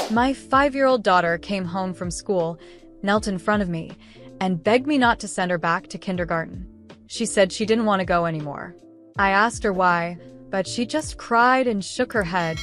My 5-year-old daughter came home from school, knelt in front of me, and begged me not to send her back to kindergarten. She said she didn't want to go anymore. I asked her why, but she just cried and shook her head,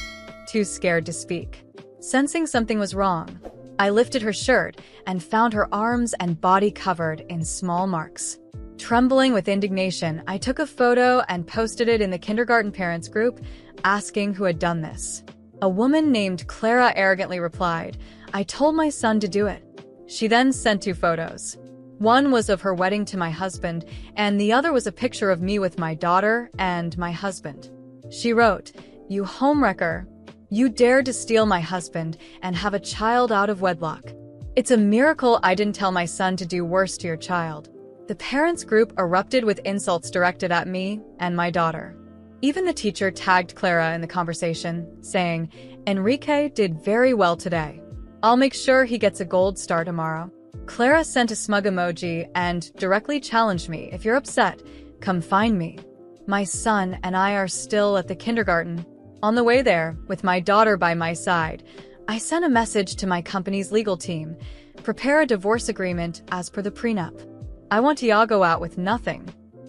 too scared to speak. Sensing something was wrong, I lifted her shirt and found her arms and body covered in small marks. Trembling with indignation, I took a photo and posted it in the kindergarten parents group, asking who had done this. A woman named Clara arrogantly replied, "I told my son to do it." She then sent 2 photos. One was of her wedding to my husband, and the other was a picture of me with my daughter and my husband. She wrote, "You homewrecker. You dared to steal my husband and have a child out of wedlock. It's a miracle I didn't tell my son to do worse to your child." The parents group erupted with insults directed at me and my daughter. Even the teacher tagged Clara in the conversation, saying, "Enrique did very well today. I'll make sure he gets a gold star tomorrow." Clara sent a smug emoji and directly challenged me, "If you're upset, come find me." My son and I are still at the kindergarten. On the way there, with my daughter by my side, I sent a message to my company's legal team, "Prepare a divorce agreement as per the prenup. I want Tiago out with nothing.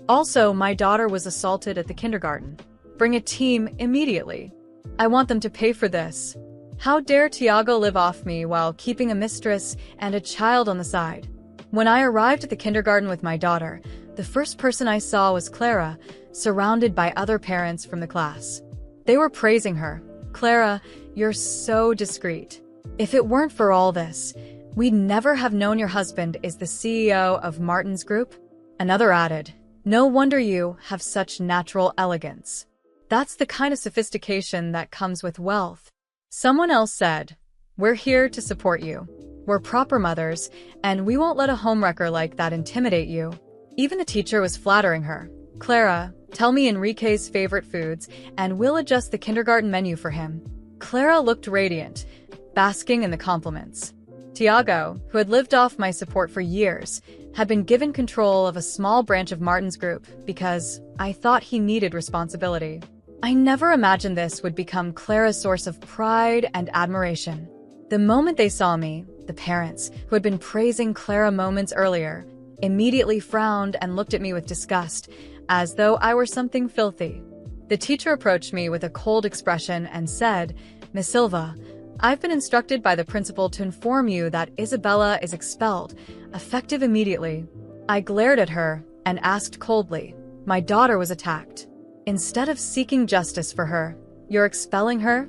Also, my daughter was assaulted at the kindergarten. Bring a team immediately. I want them to pay for this. How dare Tiago live off me while keeping a mistress and a child on the side?" When I arrived at the kindergarten with my daughter, the first person I saw was Clara, surrounded by other parents from the class. They were praising her. "Clara, you're so discreet. If it weren't for all this, we'd never have known your husband is the CEO of Martin's Group." Another added, "No wonder you have such natural elegance. That's the kind of sophistication that comes with wealth." Someone else said, "We're here to support you. We're proper mothers, and we won't let a homewrecker like that intimidate you." Even the teacher was flattering her. "Clara, tell me Enrique's favorite foods, and we'll adjust the kindergarten menu for him." Clara looked radiant, basking in the compliments. Tiago, who had lived off my support for years, had been given control of a small branch of Martin's Group because I thought he needed responsibility. I never imagined this would become Clara's source of pride and admiration. The moment they saw me, the parents, who had been praising Clara moments earlier, immediately frowned and looked at me with disgust, as though I were something filthy. The teacher approached me with a cold expression and said, "Miss Silva, I've been instructed by the principal to inform you that Isabella is expelled, effective immediately." I glared at her and asked coldly, "My daughter was attacked. Instead of seeking justice for her, you're expelling her?"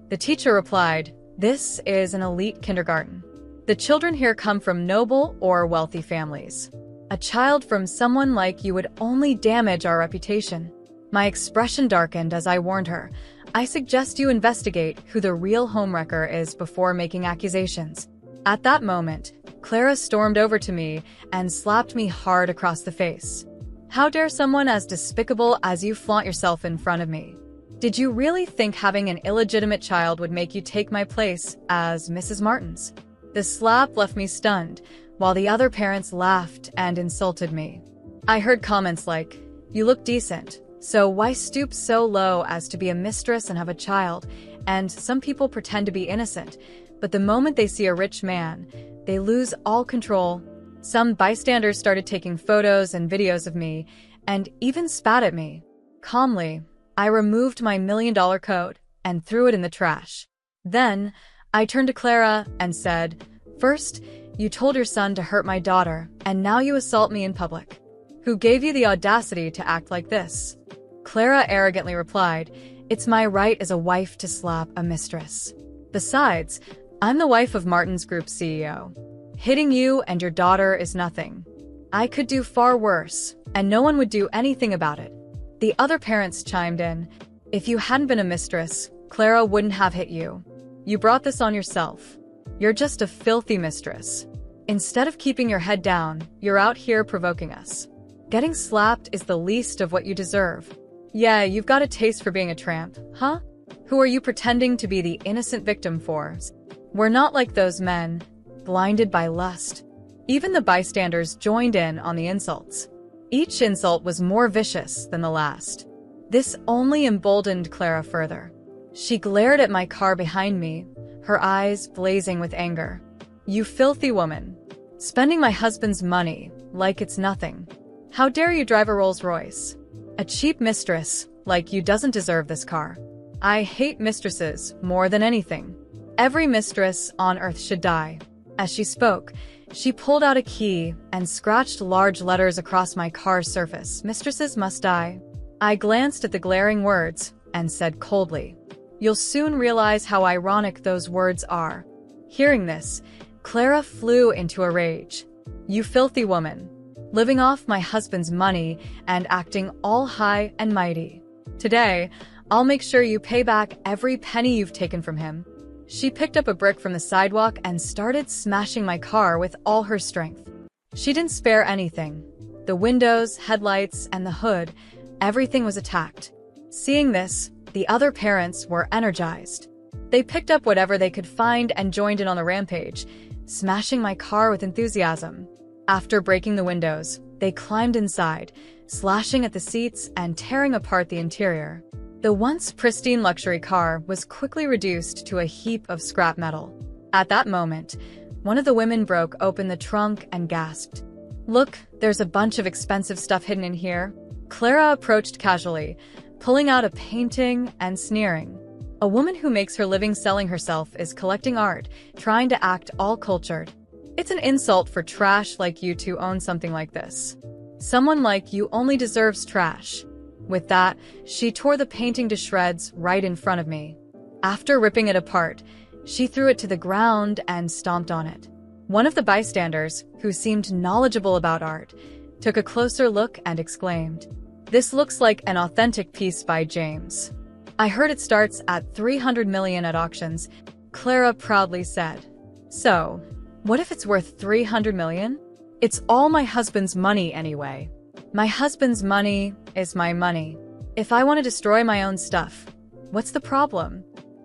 The teacher replied, "This is an elite kindergarten. The children here come from noble or wealthy families. A child from someone like you would only damage our reputation." My expression darkened as I warned her, "I suggest you investigate who the real homewrecker is before making accusations." At that moment, Clara stormed over to me and slapped me hard across the face. "How dare someone as despicable as you flaunt yourself in front of me? Did you really think having an illegitimate child would make you take my place as Mrs. Martins?" The slap left me stunned, while the other parents laughed and insulted me. I heard comments like, "You look decent, so why stoop so low as to be a mistress and have a child?" And some people pretend to be innocent, but the moment they see a rich man, they lose all control. Some bystanders started taking photos and videos of me, and even spat at me. Calmly, I removed my $1 million coat and threw it in the trash. Then, I turned to Clara and said, "First, you told your son to hurt my daughter, and now you assault me in public. Who gave you the audacity to act like this?" Clara arrogantly replied, "It's my right as a wife to slap a mistress. Besides, I'm the wife of Martin's Group CEO. Hitting you and your daughter is nothing. I could do far worse, and no one would do anything about it." The other parents chimed in, "If you hadn't been a mistress, Clara wouldn't have hit you. You brought this on yourself. You're just a filthy mistress. Instead of keeping your head down, you're out here provoking us. Getting slapped is the least of what you deserve. Yeah, you've got a taste for being a tramp, huh? Who are you pretending to be the innocent victim for? We're not like those men, blinded by lust." Even the bystanders joined in on the insults. Each insult was more vicious than the last. This only emboldened Clara further. She glared at my car behind me, her eyes blazing with anger. "You filthy woman. Spending my husband's money like it's nothing. How dare you drive a Rolls-Royce? A cheap mistress like you doesn't deserve this car. I hate mistresses more than anything. Every mistress on earth should die." As she spoke, she pulled out a key and scratched large letters across my car's surface. "Mistresses must die." I glanced at the glaring words and said coldly, "You'll soon realize how ironic those words are." Hearing this, Clara flew into a rage. "You filthy woman. Living off my husband's money and acting all high and mighty. Today, I'll make sure you pay back every penny you've taken from him." She picked up a brick from the sidewalk and started smashing my car with all her strength. She didn't spare anything. The windows, headlights, and the hood, everything was attacked. Seeing this, the other parents were energized. They picked up whatever they could find and joined in on the rampage, smashing my car with enthusiasm. After breaking the windows, they climbed inside, slashing at the seats and tearing apart the interior. The once pristine luxury car was quickly reduced to a heap of scrap metal. At that moment, one of the women broke open the trunk and gasped, "Look, there's a bunch of expensive stuff hidden in here." Clara approached casually, pulling out a painting and sneering. A woman who makes her living selling herself is collecting art, trying to act all cultured. It's an insult for trash like you to own something like this. Someone like you only deserves trash. With that, she tore the painting to shreds right in front of me. After ripping it apart, she threw it to the ground and stomped on it. One of the bystanders, who seemed knowledgeable about art, took a closer look and exclaimed, "This looks like an authentic piece by James. I heard it starts at 300 million at auctions," Clara proudly said. "So, what if it's worth 300 million? It's all my husband's money anyway. My husband's money is my money. If I want to destroy my own stuff, what's the problem?"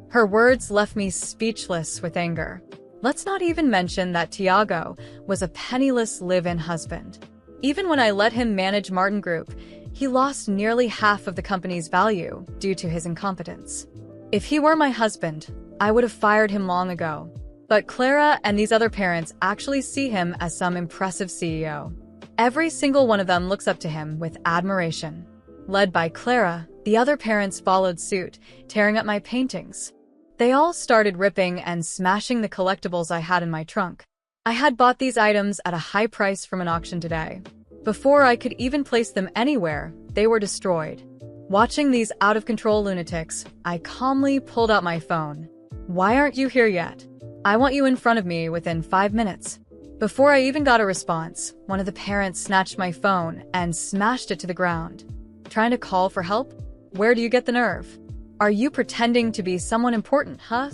Her words left me speechless with anger. Let's not even mention that Tiago was a penniless live-in husband. Even when I let him manage Martin Group, he lost nearly half of the company's value due to his incompetence. If he were my husband, I would have fired him long ago. But Clara and these other parents actually see him as some impressive CEO. Every single one of them looks up to him with admiration. Led by Clara, the other parents followed suit, tearing up my paintings. They all started ripping and smashing the collectibles I had in my trunk. I had bought these items at a high price from an auction today. Before I could even place them anywhere, they were destroyed. Watching these out-of-control lunatics, I calmly pulled out my phone. "Why aren't you here yet? I want you in front of me within 5 minutes." Before I even got a response, one of the parents snatched my phone and smashed it to the ground. "Trying to call for help? Where do you get the nerve? Are you pretending to be someone important, huh?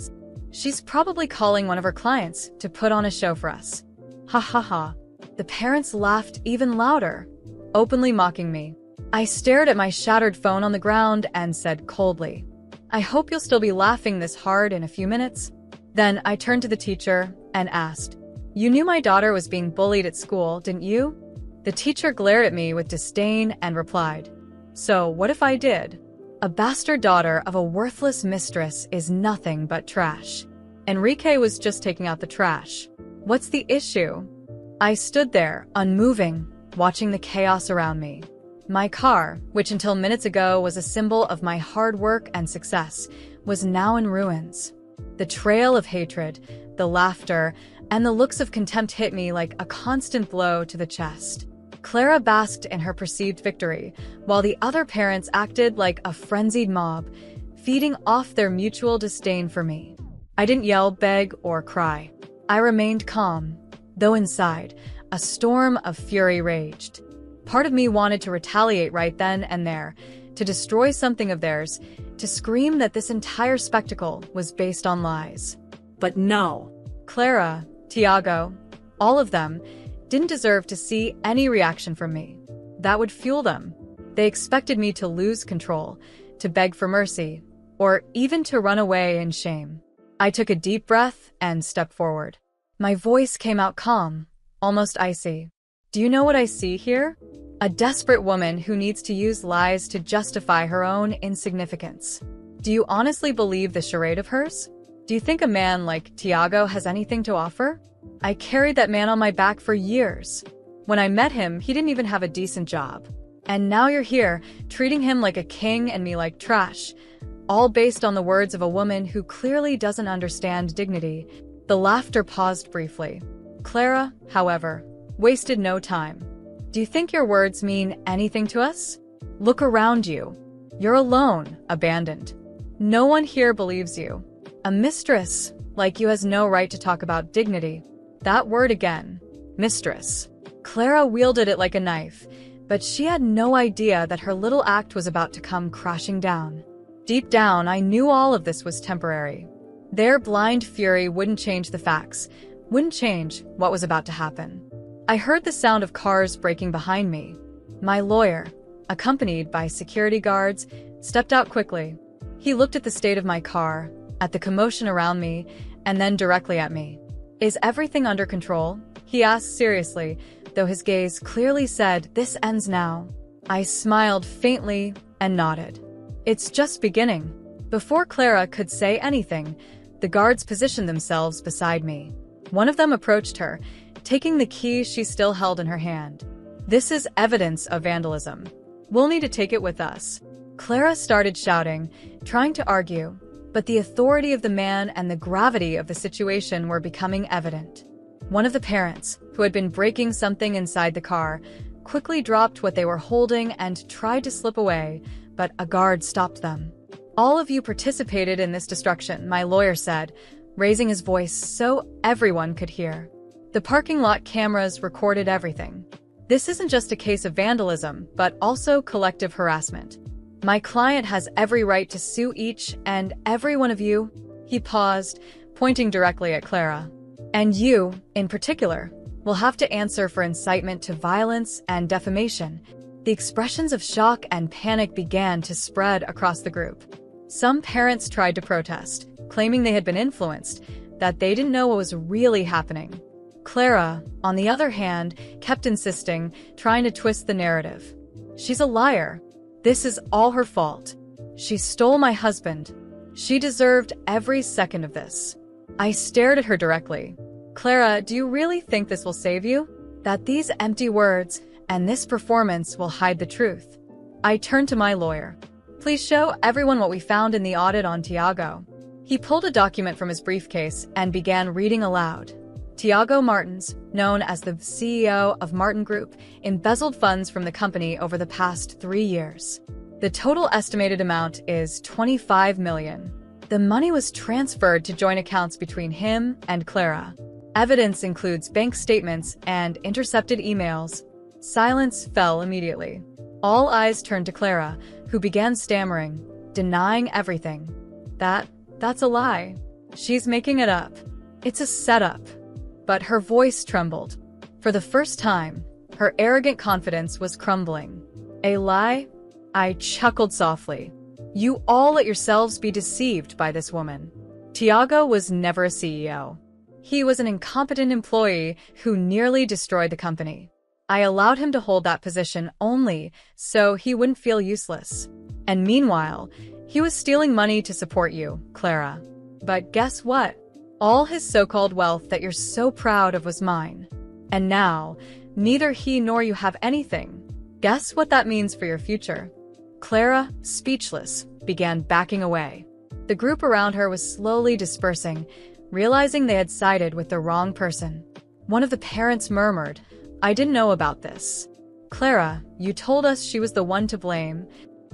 She's probably calling one of her clients to put on a show for us." Ha ha ha. The parents laughed even louder, openly mocking me. I stared at my shattered phone on the ground and said coldly, "I hope you'll still be laughing this hard in a few minutes." Then I turned to the teacher and asked, "You knew my daughter was being bullied at school, didn't you?" The teacher glared at me with disdain and replied, "So what if I did? A bastard daughter of a worthless mistress is nothing but trash. Enrique was just taking out the trash. What's the issue?" I stood there, unmoving, watching the chaos around me. My car, which until minutes ago was a symbol of my hard work and success, was now in ruins. The trail of hatred, the laughter, and the looks of contempt hit me like a constant blow to the chest. Clara basked in her perceived victory, while the other parents acted like a frenzied mob, feeding off their mutual disdain for me. I didn't yell, beg, or cry. I remained calm, though inside, a storm of fury raged. Part of me wanted to retaliate right then and there, to destroy something of theirs, to scream that this entire spectacle was based on lies. But no. Clara, Tiago, all of them, didn't deserve to see any reaction from me. That would fuel them. They expected me to lose control, to beg for mercy, or even to run away in shame. I took a deep breath and stepped forward. My voice came out calm, almost icy. "Do you know what I see here? A desperate woman who needs to use lies to justify her own insignificance. Do you honestly believe this charade of hers? Do you think a man like Tiago has anything to offer? I carried that man on my back for years. When I met him, he didn't even have a decent job. And now you're here, treating him like a king and me like trash. All based on the words of a woman who clearly doesn't understand dignity. The laughter paused briefly. Clara, however, wasted no time. Do you think your words mean anything to us? Look around you. You're alone, abandoned. No one here believes you. A mistress like you has no right to talk about dignity. That word again. Mistress. Clara wielded it like a knife, but she had no idea that her little act was about to come crashing down. Deep down, I knew all of this was temporary. Their blind fury wouldn't change the facts, wouldn't change what was about to happen. I heard the sound of cars braking behind me. My lawyer, accompanied by security guards, stepped out quickly. He looked at the state of my car, at the commotion around me, and then directly at me. Is everything under control? He asked seriously, though his gaze clearly said, "This ends now." I smiled faintly and nodded. It's just beginning. Before Clara could say anything, the guards positioned themselves beside me. One of them approached her, taking the key she still held in her hand. This is evidence of vandalism. We'll need to take it with us. Clara started shouting, trying to argue, but the authority of the man and the gravity of the situation were becoming evident. One of the parents, who had been breaking something inside the car, quickly dropped what they were holding and tried to slip away, but a guard stopped them. All of you participated in this destruction, my lawyer said, raising his voice so everyone could hear. The parking lot cameras recorded everything. This isn't just a case of vandalism, but also collective harassment. My client has every right to sue each and every one of you. He paused, pointing directly at Clara. And you, in particular, will have to answer for incitement to violence and defamation. The expressions of shock and panic began to spread across the group. Some parents tried to protest, claiming they had been influenced, that they didn't know what was really happening. Clara, on the other hand, kept insisting, trying to twist the narrative. She's a liar. This is all her fault. She stole my husband. She deserved every second of this. I stared at her directly. Clara, do you really think this will save you? That these empty words and this performance will hide the truth? I turned to my lawyer. Please show everyone what we found in the audit on Tiago. He pulled a document from his briefcase and began reading aloud. Tiago Martins, known as the CEO of Martin Group, embezzled funds from the company over the past 3 years. The total estimated amount is $25 million. The money was transferred to joint accounts between him and Clara. Evidence includes bank statements and intercepted emails. Silence fell immediately. All eyes turned to Clara, who began stammering, denying everything. That's a lie. She's making it up. It's a setup. But her voice trembled. For the first time, her arrogant confidence was crumbling. A lie? I chuckled softly. You all let yourselves be deceived by this woman. Tiago was never a CEO. He was an incompetent employee who nearly destroyed the company. I allowed him to hold that position only so he wouldn't feel useless. And meanwhile, he was stealing money to support you, Clara. But guess what? All his so-called wealth that you're so proud of was mine. And now, neither he nor you have anything. Guess what that means for your future? Clara, speechless, began backing away. The group around her was slowly dispersing, realizing they had sided with the wrong person. One of the parents murmured, I didn't know about this. Clara, you told us she was the one to blame.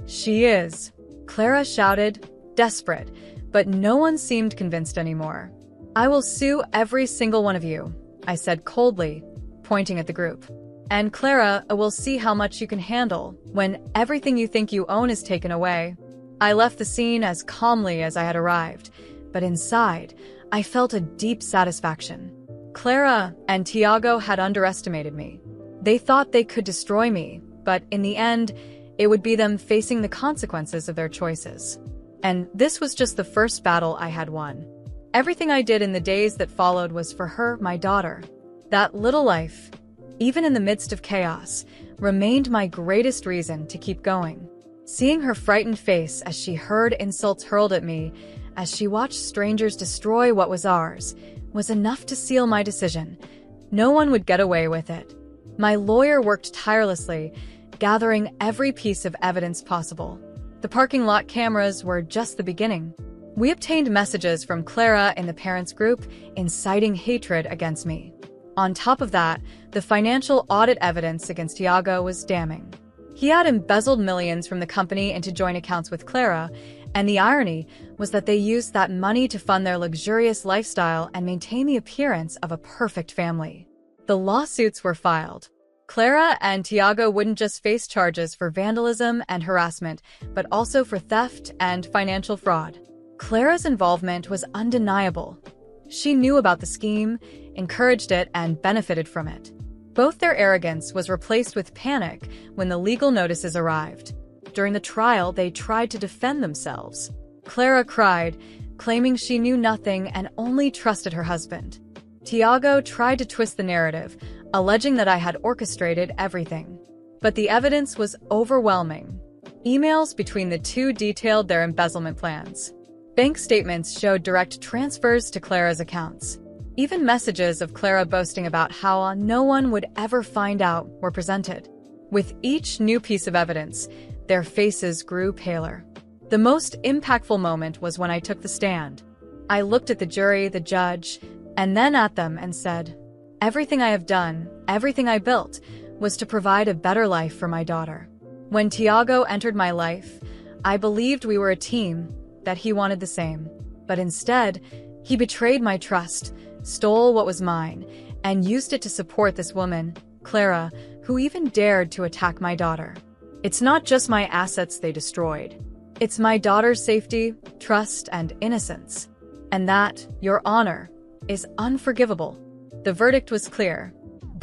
She is. Clara shouted, desperate, but no one seemed convinced anymore. I will sue every single one of you, I said coldly, pointing at the group. And Clara, will see how much you can handle when everything you think you own is taken away. I left the scene as calmly as I had arrived, but inside, I felt a deep satisfaction. Clara and Tiago had underestimated me. They thought they could destroy me, but in the end, it would be them facing the consequences of their choices. And this was just the first battle I had won. Everything I did in the days that followed was for her, my daughter. That little life, even in the midst of chaos, remained my greatest reason to keep going. Seeing her frightened face as she heard insults hurled at me, as she watched strangers destroy what was ours, was enough to seal my decision. No one would get away with it. My lawyer worked tirelessly, gathering every piece of evidence possible. The parking lot cameras were just the beginning. We obtained messages from Clara in the parents' group inciting hatred against me. On top of that, the financial audit evidence against Tiago was damning. He had embezzled millions from the company into joint accounts with Clara, and the irony was that they used that money to fund their luxurious lifestyle and maintain the appearance of a perfect family. The lawsuits were filed. Clara and Tiago wouldn't just face charges for vandalism and harassment, but also for theft and financial fraud. Clara's involvement was undeniable. She knew about the scheme, encouraged it, and benefited from it. Both their arrogance was replaced with panic when the legal notices arrived. During the trial, they tried to defend themselves. Clara cried, claiming she knew nothing and only trusted her husband. Tiago tried to twist the narrative, alleging that I had orchestrated everything. But the evidence was overwhelming. Emails between the two detailed their embezzlement plans. Bank statements showed direct transfers to Clara's accounts. Even messages of Clara boasting about how no one would ever find out were presented. With each new piece of evidence, their faces grew paler. The most impactful moment was when I took the stand. I looked at the jury, the judge, and then at them and said, "Everything I have done, everything I built, was to provide a better life for my daughter. When Tiago entered my life, I believed we were a team, that he wanted the same. But instead, he betrayed my trust, stole what was mine, and used it to support this woman, Clara, who even dared to attack my daughter. It's not just my assets they destroyed. It's my daughter's safety, trust, and innocence. And that, Your Honor, is unforgivable." The verdict was clear.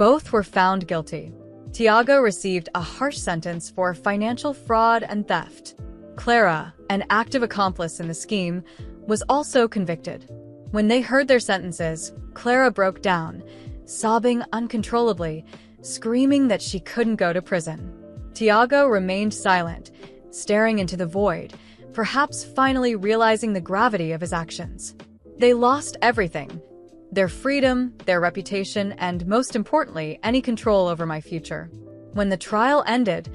Both were found guilty. Tiago received a harsh sentence for financial fraud and theft. Clara, an active accomplice in the scheme, was also convicted. When they heard their sentences, Clara broke down, sobbing uncontrollably, screaming that she couldn't go to prison. Tiago remained silent, staring into the void, perhaps finally realizing the gravity of his actions. They lost everything: their freedom, their reputation, and most importantly, any control over my future. When the trial ended,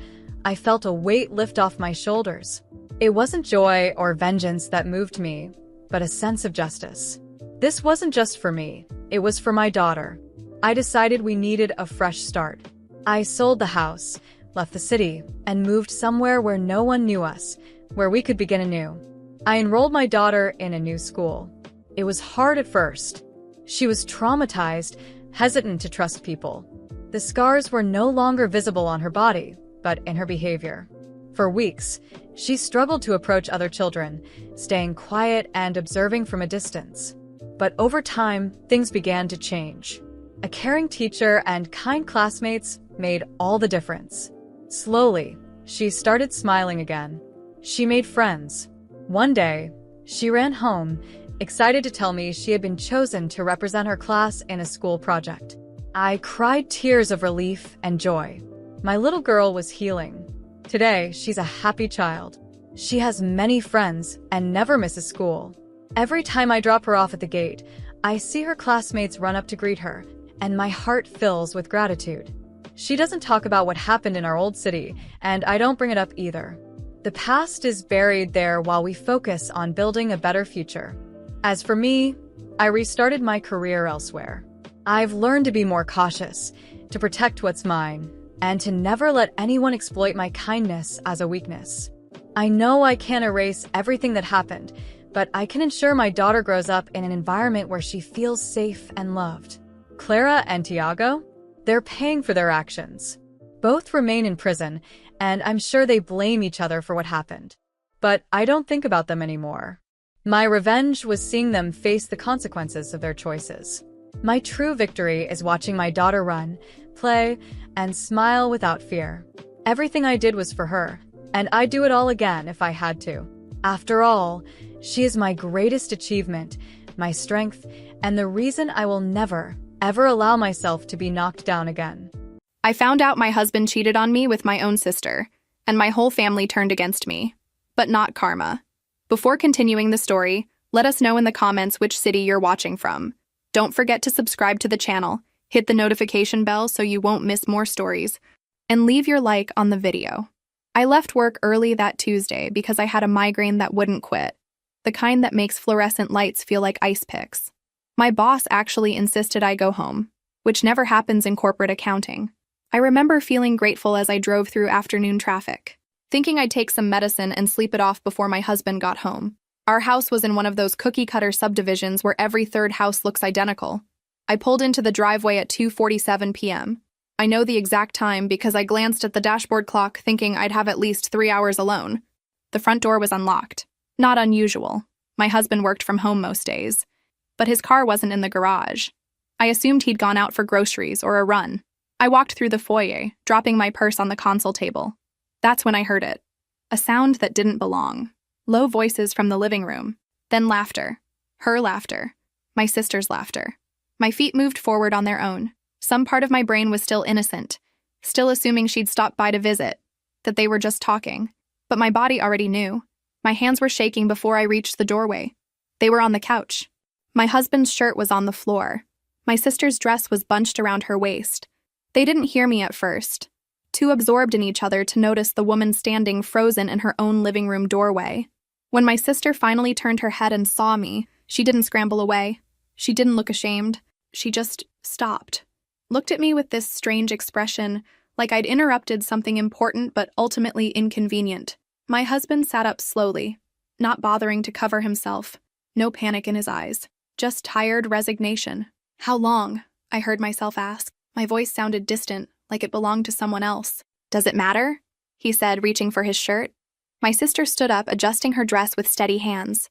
I felt a weight lift off my shoulders. It wasn't joy or vengeance that moved me, but a sense of justice. This wasn't just for me, it was for my daughter. I decided we needed a fresh start. I sold the house, left the city, and moved somewhere where no one knew us, where we could begin anew. I enrolled my daughter in a new school. It was hard at first. She was traumatized, hesitant to trust people. The scars were no longer visible on her body, but in her behavior. For weeks, she struggled to approach other children, staying quiet and observing from a distance. But over time, things began to change. A caring teacher and kind classmates made all the difference. Slowly, she started smiling again. She made friends. One day, she ran home, excited to tell me she had been chosen to represent her class in a school project. I cried tears of relief and joy. My little girl was healing. Today, she's a happy child. She has many friends and never misses school. Every time I drop her off at the gate, I see her classmates run up to greet her, and my heart fills with gratitude. She doesn't talk about what happened in our old city, and I don't bring it up either. The past is buried there while we focus on building a better future. As for me, I restarted my career elsewhere. I've learned to be more cautious, to protect what's mine, and to never let anyone exploit my kindness as a weakness. I know I can't erase everything that happened, but I can ensure my daughter grows up in an environment where she feels safe and loved. Clara and Tiago? They're paying for their actions. Both remain in prison, and I'm sure they blame each other for what happened. But I don't think about them anymore. My revenge was seeing them face the consequences of their choices. My true victory is watching my daughter run, play, and smile without fear. Everything I did was for her, and I'd do it all again if I had to. After all, she is my greatest achievement, my strength, and the reason I will never, ever allow myself to be knocked down again. I found out my husband cheated on me with my own sister, and my whole family turned against me. But not karma. Before continuing the story, Let us know in the comments which city you're watching from. Don't forget to subscribe to the channel, hit the notification bell so you won't miss more stories, and leave your like on the video. I left work early that Tuesday because I had a migraine that wouldn't quit, the kind that makes fluorescent lights feel like ice picks. My boss actually insisted I go home, which never happens in corporate accounting. I remember feeling grateful as I drove through afternoon traffic, thinking I'd take some medicine and sleep it off before my husband got home. Our house was in one of those cookie-cutter subdivisions where every third house looks identical. I pulled into the driveway at 2:47 p.m. I know the exact time because I glanced at the dashboard clock thinking I'd have at least 3 hours alone. The front door was unlocked. Not unusual. My husband worked from home most days, but his car wasn't in the garage. I assumed he'd gone out for groceries or a run. I walked through the foyer, dropping my purse on the console table. That's when I heard it. A sound that didn't belong. Low voices from the living room. Then laughter. Her laughter. My sister's laughter. My feet moved forward on their own. Some part of my brain was still innocent, still assuming she'd stopped by to visit, that they were just talking. But my body already knew. My hands were shaking before I reached the doorway. They were on the couch. My husband's shirt was on the floor. My sister's dress was bunched around her waist. They didn't hear me at first, too absorbed in each other to notice the woman standing frozen in her own living room doorway. When my sister finally turned her head and saw me, she didn't scramble away. She didn't look ashamed. She just stopped. Looked at me with this strange expression, like I'd interrupted something important but ultimately inconvenient. My husband sat up slowly, not bothering to cover himself. No panic in his eyes, just tired resignation. "How long?" I heard myself ask. My voice sounded distant, like it belonged to someone else. "Does it matter?" he said, reaching for his shirt. My sister stood up, adjusting her dress with steady hands.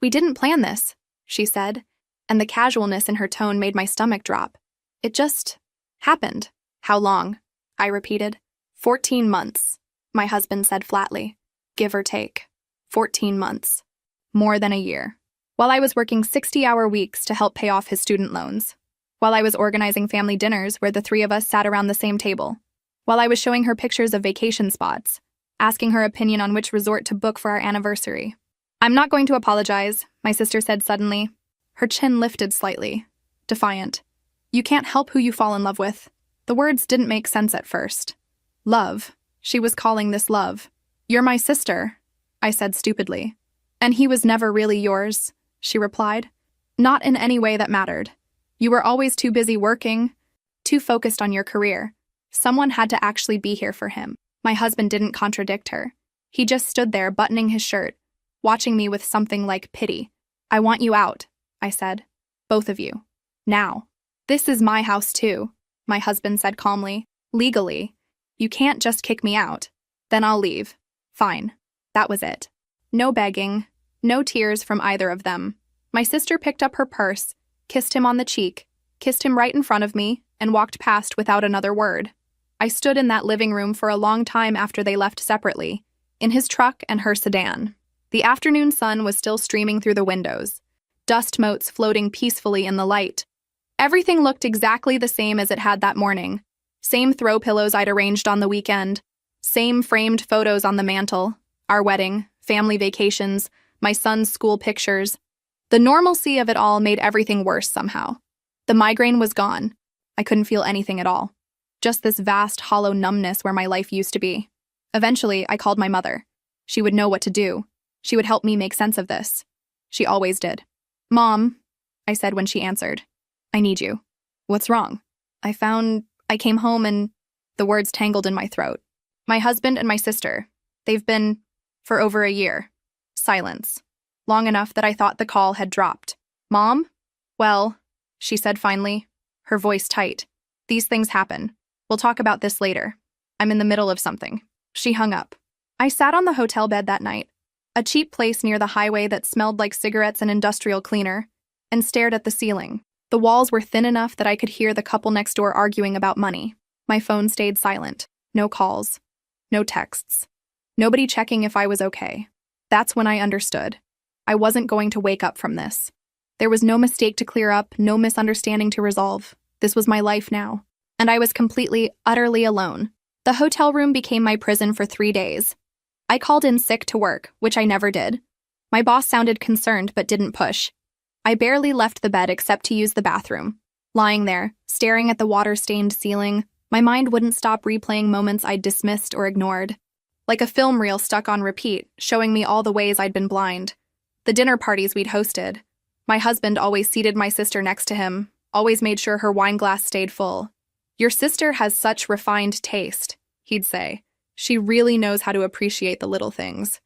"We didn't plan this," she said, and the casualness in her tone made my stomach drop. "It just happened." "How long?" I repeated. 14 months, my husband said flatly. Give or take. 14 months. More than a year. While I was working 60-hour weeks to help pay off his student loans. While I was organizing family dinners where the three of us sat around the same table. While I was showing her pictures of vacation spots, asking her opinion on which resort to book for our anniversary. "I'm not going to apologize," my sister said suddenly. Her chin lifted slightly, defiant. "You can't help who you fall in love with." The words didn't make sense at first. Love. She was calling this love. "You're my sister," I said stupidly. "And he was never really yours," she replied. "Not in any way that mattered. You were always too busy working, too focused on your career. Someone had to actually be here for him." My husband didn't contradict her. He just stood there, buttoning his shirt, watching me with something like pity. "I want you out," I said. "Both of you. Now." "This is my house too," my husband said calmly. "Legally. You can't just kick me out. Then I'll leave." Fine. That was it. No begging, no tears from either of them. My sister picked up her purse, kissed him on the cheek, kissed him right in front of me, and walked past without another word. I stood in that living room for a long time after they left separately, in his truck and her sedan. The afternoon sun was still streaming through the windows, dust motes floating peacefully in the light. Everything looked exactly the same as it had that morning. Same throw pillows I'd arranged on the weekend, same framed photos on the mantle, our wedding, family vacations, my son's school pictures. The normalcy of it all made everything worse somehow. The migraine was gone. I couldn't feel anything at all. Just this vast, hollow numbness where my life used to be. Eventually, I called my mother. She would know what to do. She would help me make sense of this. She always did. "Mom," I said when she answered. "I need you." "What's wrong?" I came home and..." The words tangled in my throat. "My husband and my sister. They've been for over a year." Silence. Long enough that I thought the call had dropped. "Mom?" "Well," she said finally, her voice tight. "These things happen. We'll talk about this later. I'm in the middle of something." She hung up. I sat on the hotel bed that night, a cheap place near the highway that smelled like cigarettes and industrial cleaner, and stared at the ceiling. The walls were thin enough that I could hear the couple next door arguing about money. My phone stayed silent. No calls. No texts. Nobody checking if I was okay. That's when I understood. I wasn't going to wake up from this. There was no mistake to clear up, no misunderstanding to resolve. This was my life now. And I was completely, utterly alone. The hotel room became my prison for 3 days. I called in sick to work, which I never did. My boss sounded concerned but didn't push. I barely left the bed except to use the bathroom. Lying there, staring at the water-stained ceiling, my mind wouldn't stop replaying moments I'd dismissed or ignored. Like a film reel stuck on repeat, showing me all the ways I'd been blind. The dinner parties we'd hosted. My husband always seated my sister next to him, always made sure her wine glass stayed full. "Your sister has such refined taste," he'd say. "She really knows how to appreciate the little things."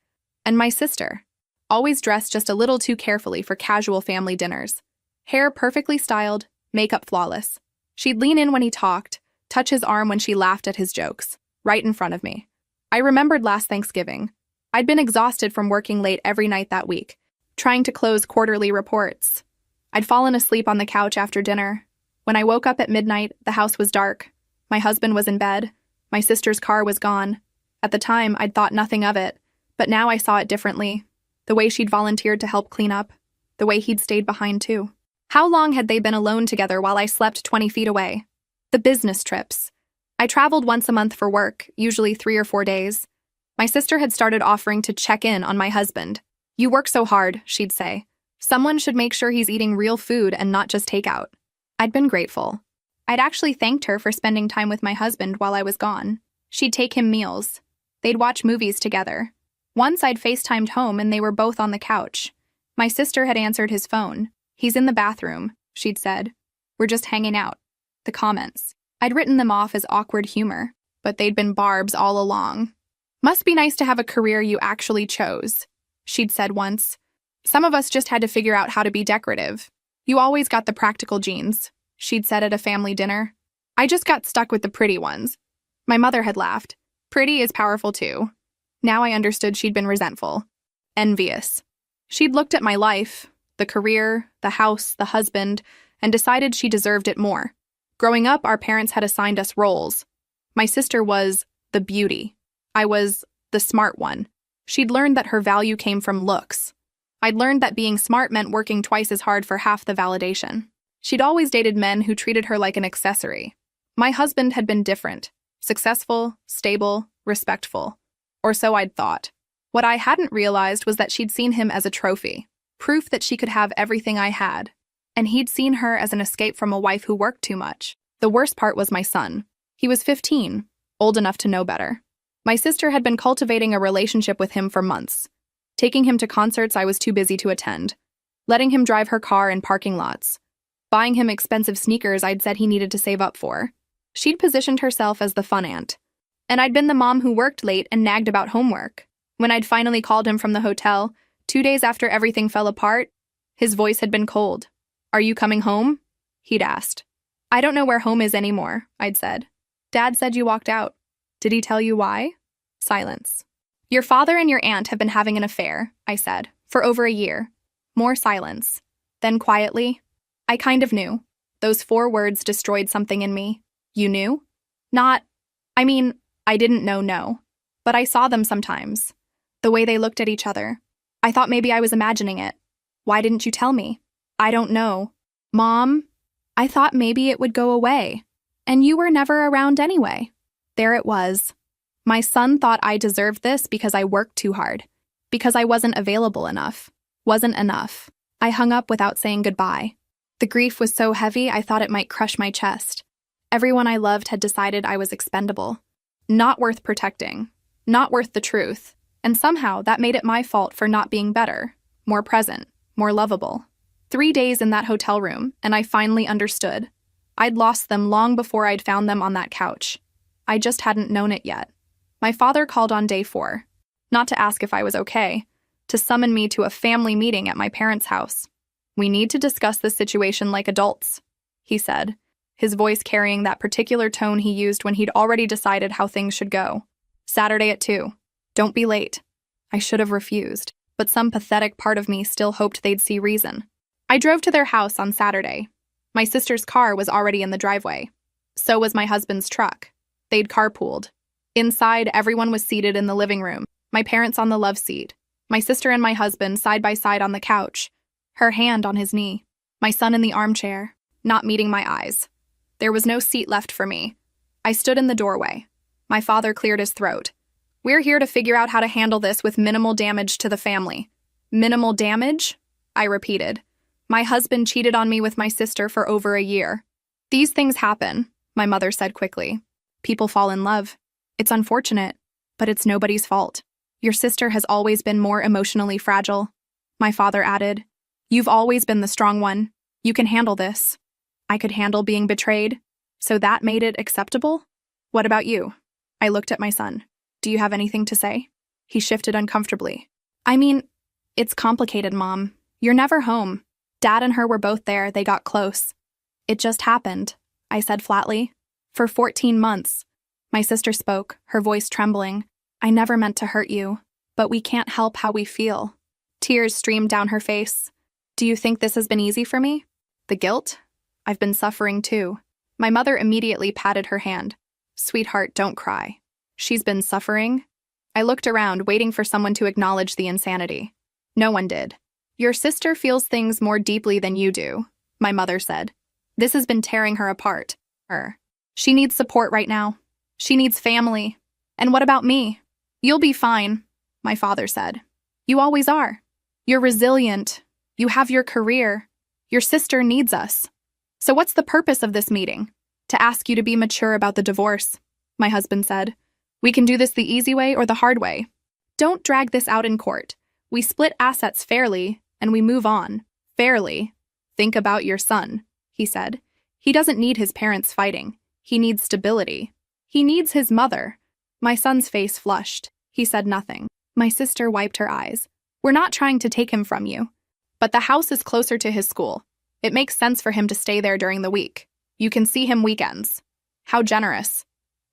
And my sister, always dressed just a little too carefully for casual family dinners. Hair perfectly styled, makeup flawless. She'd lean in when he talked, touch his arm when she laughed at his jokes, right in front of me. I remembered last Thanksgiving. I'd been exhausted from working late every night that week, trying to close quarterly reports. I'd fallen asleep on the couch after dinner. When I woke up at midnight, the house was dark. My husband was in bed. My sister's car was gone. At the time, I'd thought nothing of it, but now I saw it differently. The way she'd volunteered to help clean up. The way he'd stayed behind, too. How long had they been alone together while I slept 20 feet away? The business trips. I traveled once a month for work, usually 3 or 4 days. My sister had started offering to check in on my husband. "You work so hard," she'd say. "Someone should make sure he's eating real food and not just takeout." I'd been grateful. I'd actually thanked her for spending time with my husband while I was gone. She'd take him meals. They'd watch movies together. Once I'd FaceTimed home and they were both on the couch. My sister had answered his phone. "He's in the bathroom," she'd said. "We're just hanging out." The comments. I'd written them off as awkward humor, but they'd been barbs all along. "Must be nice to have a career you actually chose," she'd said once. "Some of us just had to figure out how to be decorative. You always got the practical genes," she'd said at a family dinner. "I just got stuck with the pretty ones." My mother had laughed. Pretty is powerful too. Now I understood she'd been resentful. Envious. She'd looked at my life, the career, the house, the husband, and decided she deserved it more. Growing up, our parents had assigned us roles. My sister was the beauty. I was the smart one. She'd learned that her value came from looks. I'd learned that being smart meant working twice as hard for half the validation. She'd always dated men who treated her like an accessory. My husband had been different. Successful, stable, respectful. Or so I'd thought. What I hadn't realized was that she'd seen him as a trophy. Proof that she could have everything I had. And he'd seen her as an escape from a wife who worked too much. The worst part was my son. He was 15, old enough to know better. My sister had been cultivating a relationship with him for months. Taking him to concerts I was too busy to attend. Letting him drive her car in parking lots. Buying him expensive sneakers I'd said he needed to save up for. She'd positioned herself as the fun aunt. And I'd been the mom who worked late and nagged about homework. When I'd finally called him from the hotel, 2 days after everything fell apart, his voice had been cold. "Are you coming home?" he'd asked. "I don't know where home is anymore," I'd said. "Dad said you walked out." "Did he tell you why?" Silence. "Your father and your aunt have been having an affair," I said, "for over a year." More silence. Then quietly, "I kind of knew." Those 4 words destroyed something in me. "You knew?" I didn't know, no. But I saw them sometimes. The way they looked at each other. I thought maybe I was imagining it. "Why didn't you tell me?" "I don't know." "Mom, I thought maybe it would go away. And you were never around anyway." There it was. My son thought I deserved this because I worked too hard. Because I wasn't available enough. Wasn't enough. I hung up without saying goodbye. The grief was so heavy I thought it might crush my chest. Everyone I loved had decided I was expendable. Not worth protecting. Not worth the truth. And somehow that made it my fault for not being better, more present, more lovable. 3 days in that hotel room, and I finally understood. I'd lost them long before I'd found them on that couch. I just hadn't known it yet. My father called on day 4, not to ask if I was okay, to summon me to a family meeting at my parents' house. "We need to discuss this situation like adults," he said, his voice carrying that particular tone he used when he'd already decided how things should go. "Saturday at 2. Don't be late." I should have refused, but some pathetic part of me still hoped they'd see reason. I drove to their house on Saturday. My sister's car was already in the driveway. So was my husband's truck. They'd carpooled. Inside, everyone was seated in the living room, my parents on the love seat, my sister and my husband side by side on the couch, her hand on his knee, my son in the armchair, not meeting my eyes. There was no seat left for me. I stood in the doorway. My father cleared his throat. "We're here to figure out how to handle this with minimal damage to the family." Minimal damage? I repeated. My husband cheated on me with my sister for over a year. These things happen, my mother said quickly. People fall in love. It's unfortunate, but it's nobody's fault. Your sister has always been more emotionally fragile. My father added, You've always been the strong one. You can handle this. I could handle being betrayed, so that made it acceptable? What about you? I looked at my son. Do you have anything to say? He shifted uncomfortably. I mean, it's complicated, Mom. You're never home. Dad and her were both there. They got close. It just happened, I said flatly. For 14 months. My sister spoke, her voice trembling. I never meant to hurt you, but we can't help how we feel. Tears streamed down her face. Do you think this has been easy for me? The guilt? I've been suffering too. My mother immediately patted her hand. Sweetheart, don't cry. She's been suffering? I looked around, waiting for someone to acknowledge the insanity. No one did. Your sister feels things more deeply than you do, my mother said. This has been tearing her apart. She needs support right now. She needs family. And what about me? You'll be fine, my father said. You always are. You're resilient. You have your career. Your sister needs us. So what's the purpose of this meeting? To ask you to be mature about the divorce, my husband said. We can do this the easy way or the hard way. Don't drag this out in court. We split assets fairly, and we move on. Fairly. Think about your son, he said. He doesn't need his parents fighting. He needs stability. He needs his mother. My son's face flushed. He said nothing. My sister wiped her eyes. We're not trying to take him from you. But the house is closer to his school. It makes sense for him to stay there during the week. You can see him weekends. How generous.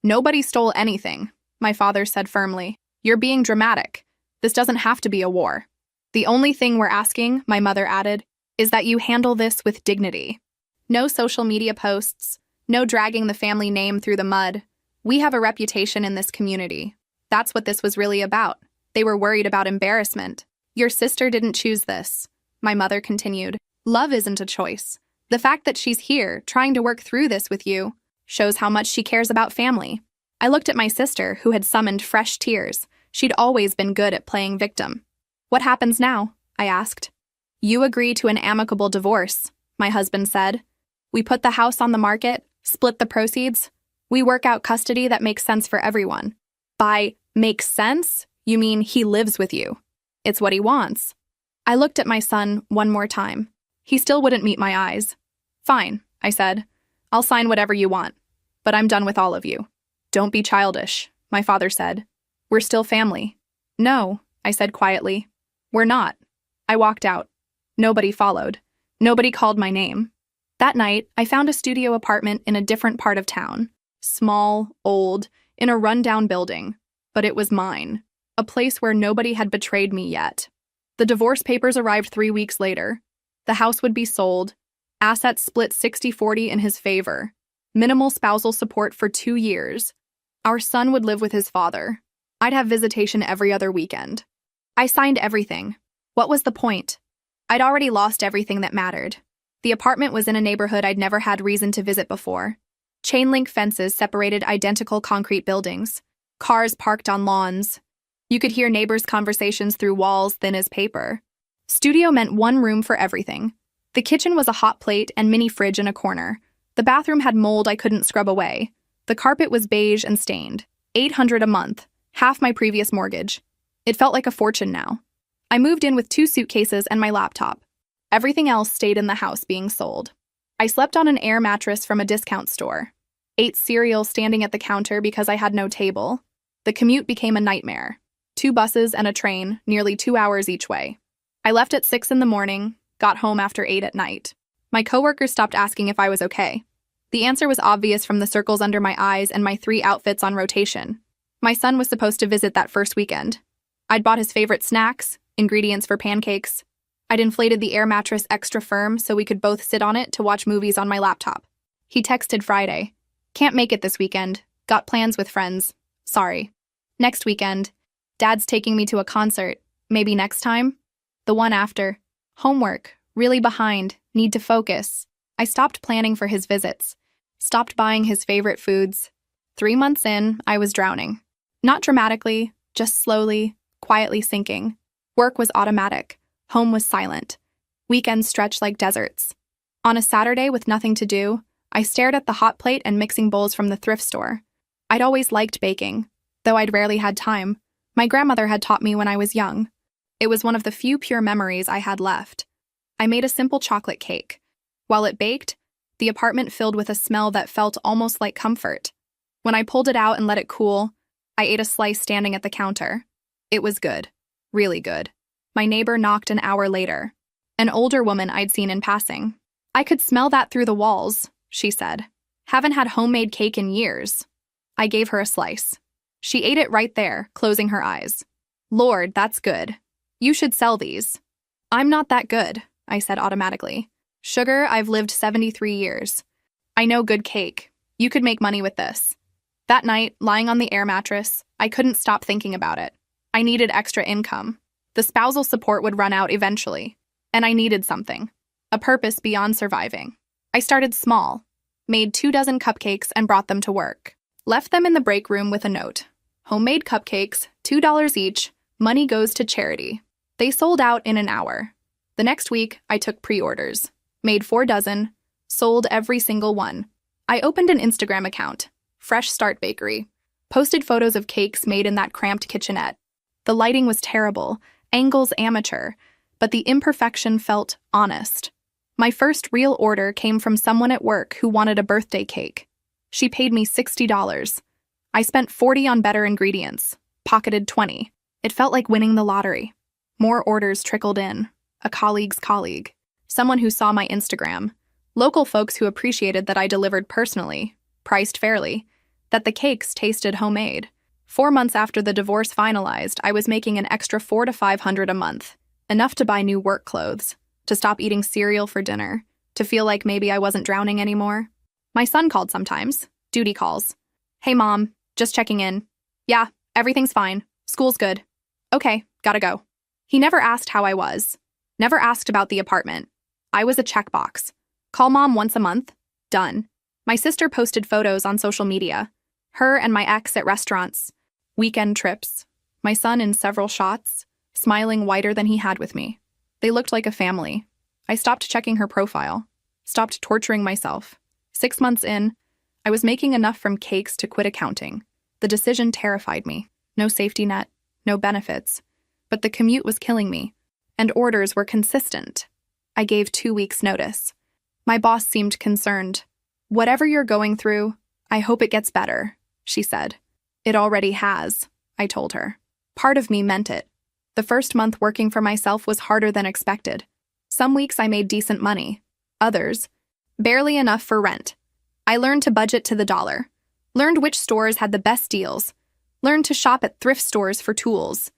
Nobody stole anything, my father said firmly. You're being dramatic. This doesn't have to be a war. The only thing we're asking, my mother added, is that you handle this with dignity. No social media posts. No dragging the family name through the mud. We have a reputation in this community. That's what this was really about. They were worried about embarrassment. Your sister didn't choose this, my mother continued. Love isn't a choice. The fact that she's here, trying to work through this with you, shows how much she cares about family. I looked at my sister, who had summoned fresh tears. She'd always been good at playing victim. What happens now? I asked. You agree to an amicable divorce, my husband said. We put the house on the market, split the proceeds. We work out custody that makes sense for everyone. By makes sense, you mean he lives with you. It's what he wants. I looked at my son one more time. He still wouldn't meet my eyes. Fine, I said. I'll sign whatever you want. But I'm done with all of you. Don't be childish, my father said. We're still family. No, I said quietly. We're not. I walked out. Nobody followed. Nobody called my name. That night, I found a studio apartment in a different part of town. Small, old, in a rundown building. But it was mine. A place where nobody had betrayed me yet. The divorce papers arrived 3 weeks later. The house would be sold. Assets split 60-40 in his favor. Minimal spousal support for 2 years. Our son would live with his father. I'd have visitation every other weekend. I signed everything. What was the point? I'd already lost everything that mattered. The apartment was in a neighborhood I'd never had reason to visit before. Chain-link fences separated identical concrete buildings. Cars parked on lawns. You could hear neighbors' conversations through walls thin as paper. Studio meant one room for everything. The kitchen was a hot plate and mini fridge in a corner. The bathroom had mold I couldn't scrub away. The carpet was beige and stained. $800 a month, half my previous mortgage. It felt like a fortune now. I moved in with 2 suitcases and my laptop. Everything else stayed in the house being sold. I slept on an air mattress from a discount store. Ate cereal standing at the counter because I had no table. The commute became a nightmare. 2 buses and a train, nearly 2 hours each way. I left at 6 in the morning, got home after 8 at night. My coworkers stopped asking if I was okay. The answer was obvious from the circles under my eyes and my 3 outfits on rotation. My son was supposed to visit that first weekend. I'd bought his favorite snacks, ingredients for pancakes. I'd inflated the air mattress extra firm so we could both sit on it to watch movies on my laptop. He texted Friday. Can't make it this weekend. Got plans with friends. Sorry. Next weekend. Dad's taking me to a concert. Maybe next time? The one after. Homework. Really behind. Need to focus. I stopped planning for his visits. Stopped buying his favorite foods. 3 months in, I was drowning. Not dramatically, just slowly, quietly sinking. Work was automatic. Home was silent. Weekends stretched like deserts. On a Saturday with nothing to do, I stared at the hot plate and mixing bowls from the thrift store. I'd always liked baking, though I'd rarely had time. My grandmother had taught me when I was young. It was one of the few pure memories I had left. I made a simple chocolate cake. While it baked, the apartment filled with a smell that felt almost like comfort. When I pulled it out and let it cool, I ate a slice standing at the counter. It was good. Really good. My neighbor knocked an hour later. An older woman I'd seen in passing. "I could smell that through the walls," she said. "Haven't had homemade cake in years." I gave her a slice. She ate it right there, closing her eyes. "Lord, that's good. You should sell these." "I'm not that good," I said automatically. "Sugar, I've lived 73 years. I know good cake. You could make money with this." That night, lying on the air mattress, I couldn't stop thinking about it. I needed extra income. The spousal support would run out eventually. And I needed something. A purpose beyond surviving. I started small. Made 24 cupcakes and brought them to work. Left them in the break room with a note. "Homemade cupcakes, $2 each. Money goes to charity." They sold out in an hour. The next week, I took pre-orders. Made 4 dozen. Sold every single one. I opened an Instagram account. Fresh Start Bakery. Posted photos of cakes made in that cramped kitchenette. The lighting was terrible, angles amateur, but the imperfection felt honest. My first real order came from someone at work who wanted a birthday cake. She paid me $60. I spent $40 on better ingredients, pocketed $20. It felt like winning the lottery. More orders trickled in. A colleague's colleague. Someone who saw my Instagram. Local folks who appreciated that I delivered personally, priced fairly, that the cakes tasted homemade. 4 months after the divorce finalized, I was making an extra $400 to $500 a month. Enough to buy new work clothes, to stop eating cereal for dinner, to feel like maybe I wasn't drowning anymore. My son called sometimes. Duty calls. "Hey, Mom, just checking in." "Yeah, everything's fine. School's good." "Okay, gotta go." He never asked how I was. Never asked about the apartment. I was a checkbox. Call Mom once a month. Done. My sister posted photos on social media. Her and my ex at restaurants. Weekend trips. My son in several shots, smiling wider than he had with me. They looked like a family. I stopped checking her profile. Stopped torturing myself. 6 months in, I was making enough from cakes to quit accounting. The decision terrified me. No safety net, no benefits. But the commute was killing me. And orders were consistent. I gave 2 weeks' notice. My boss seemed concerned. "Whatever you're going through, I hope it gets better," she said. "It already has," I told her. Part of me meant it. The first month working for myself was harder than expected. Some weeks I made decent money. Others, barely enough for rent. I learned to budget to the dollar. Learned which stores had the best deals. Learned to shop at thrift stores for tools.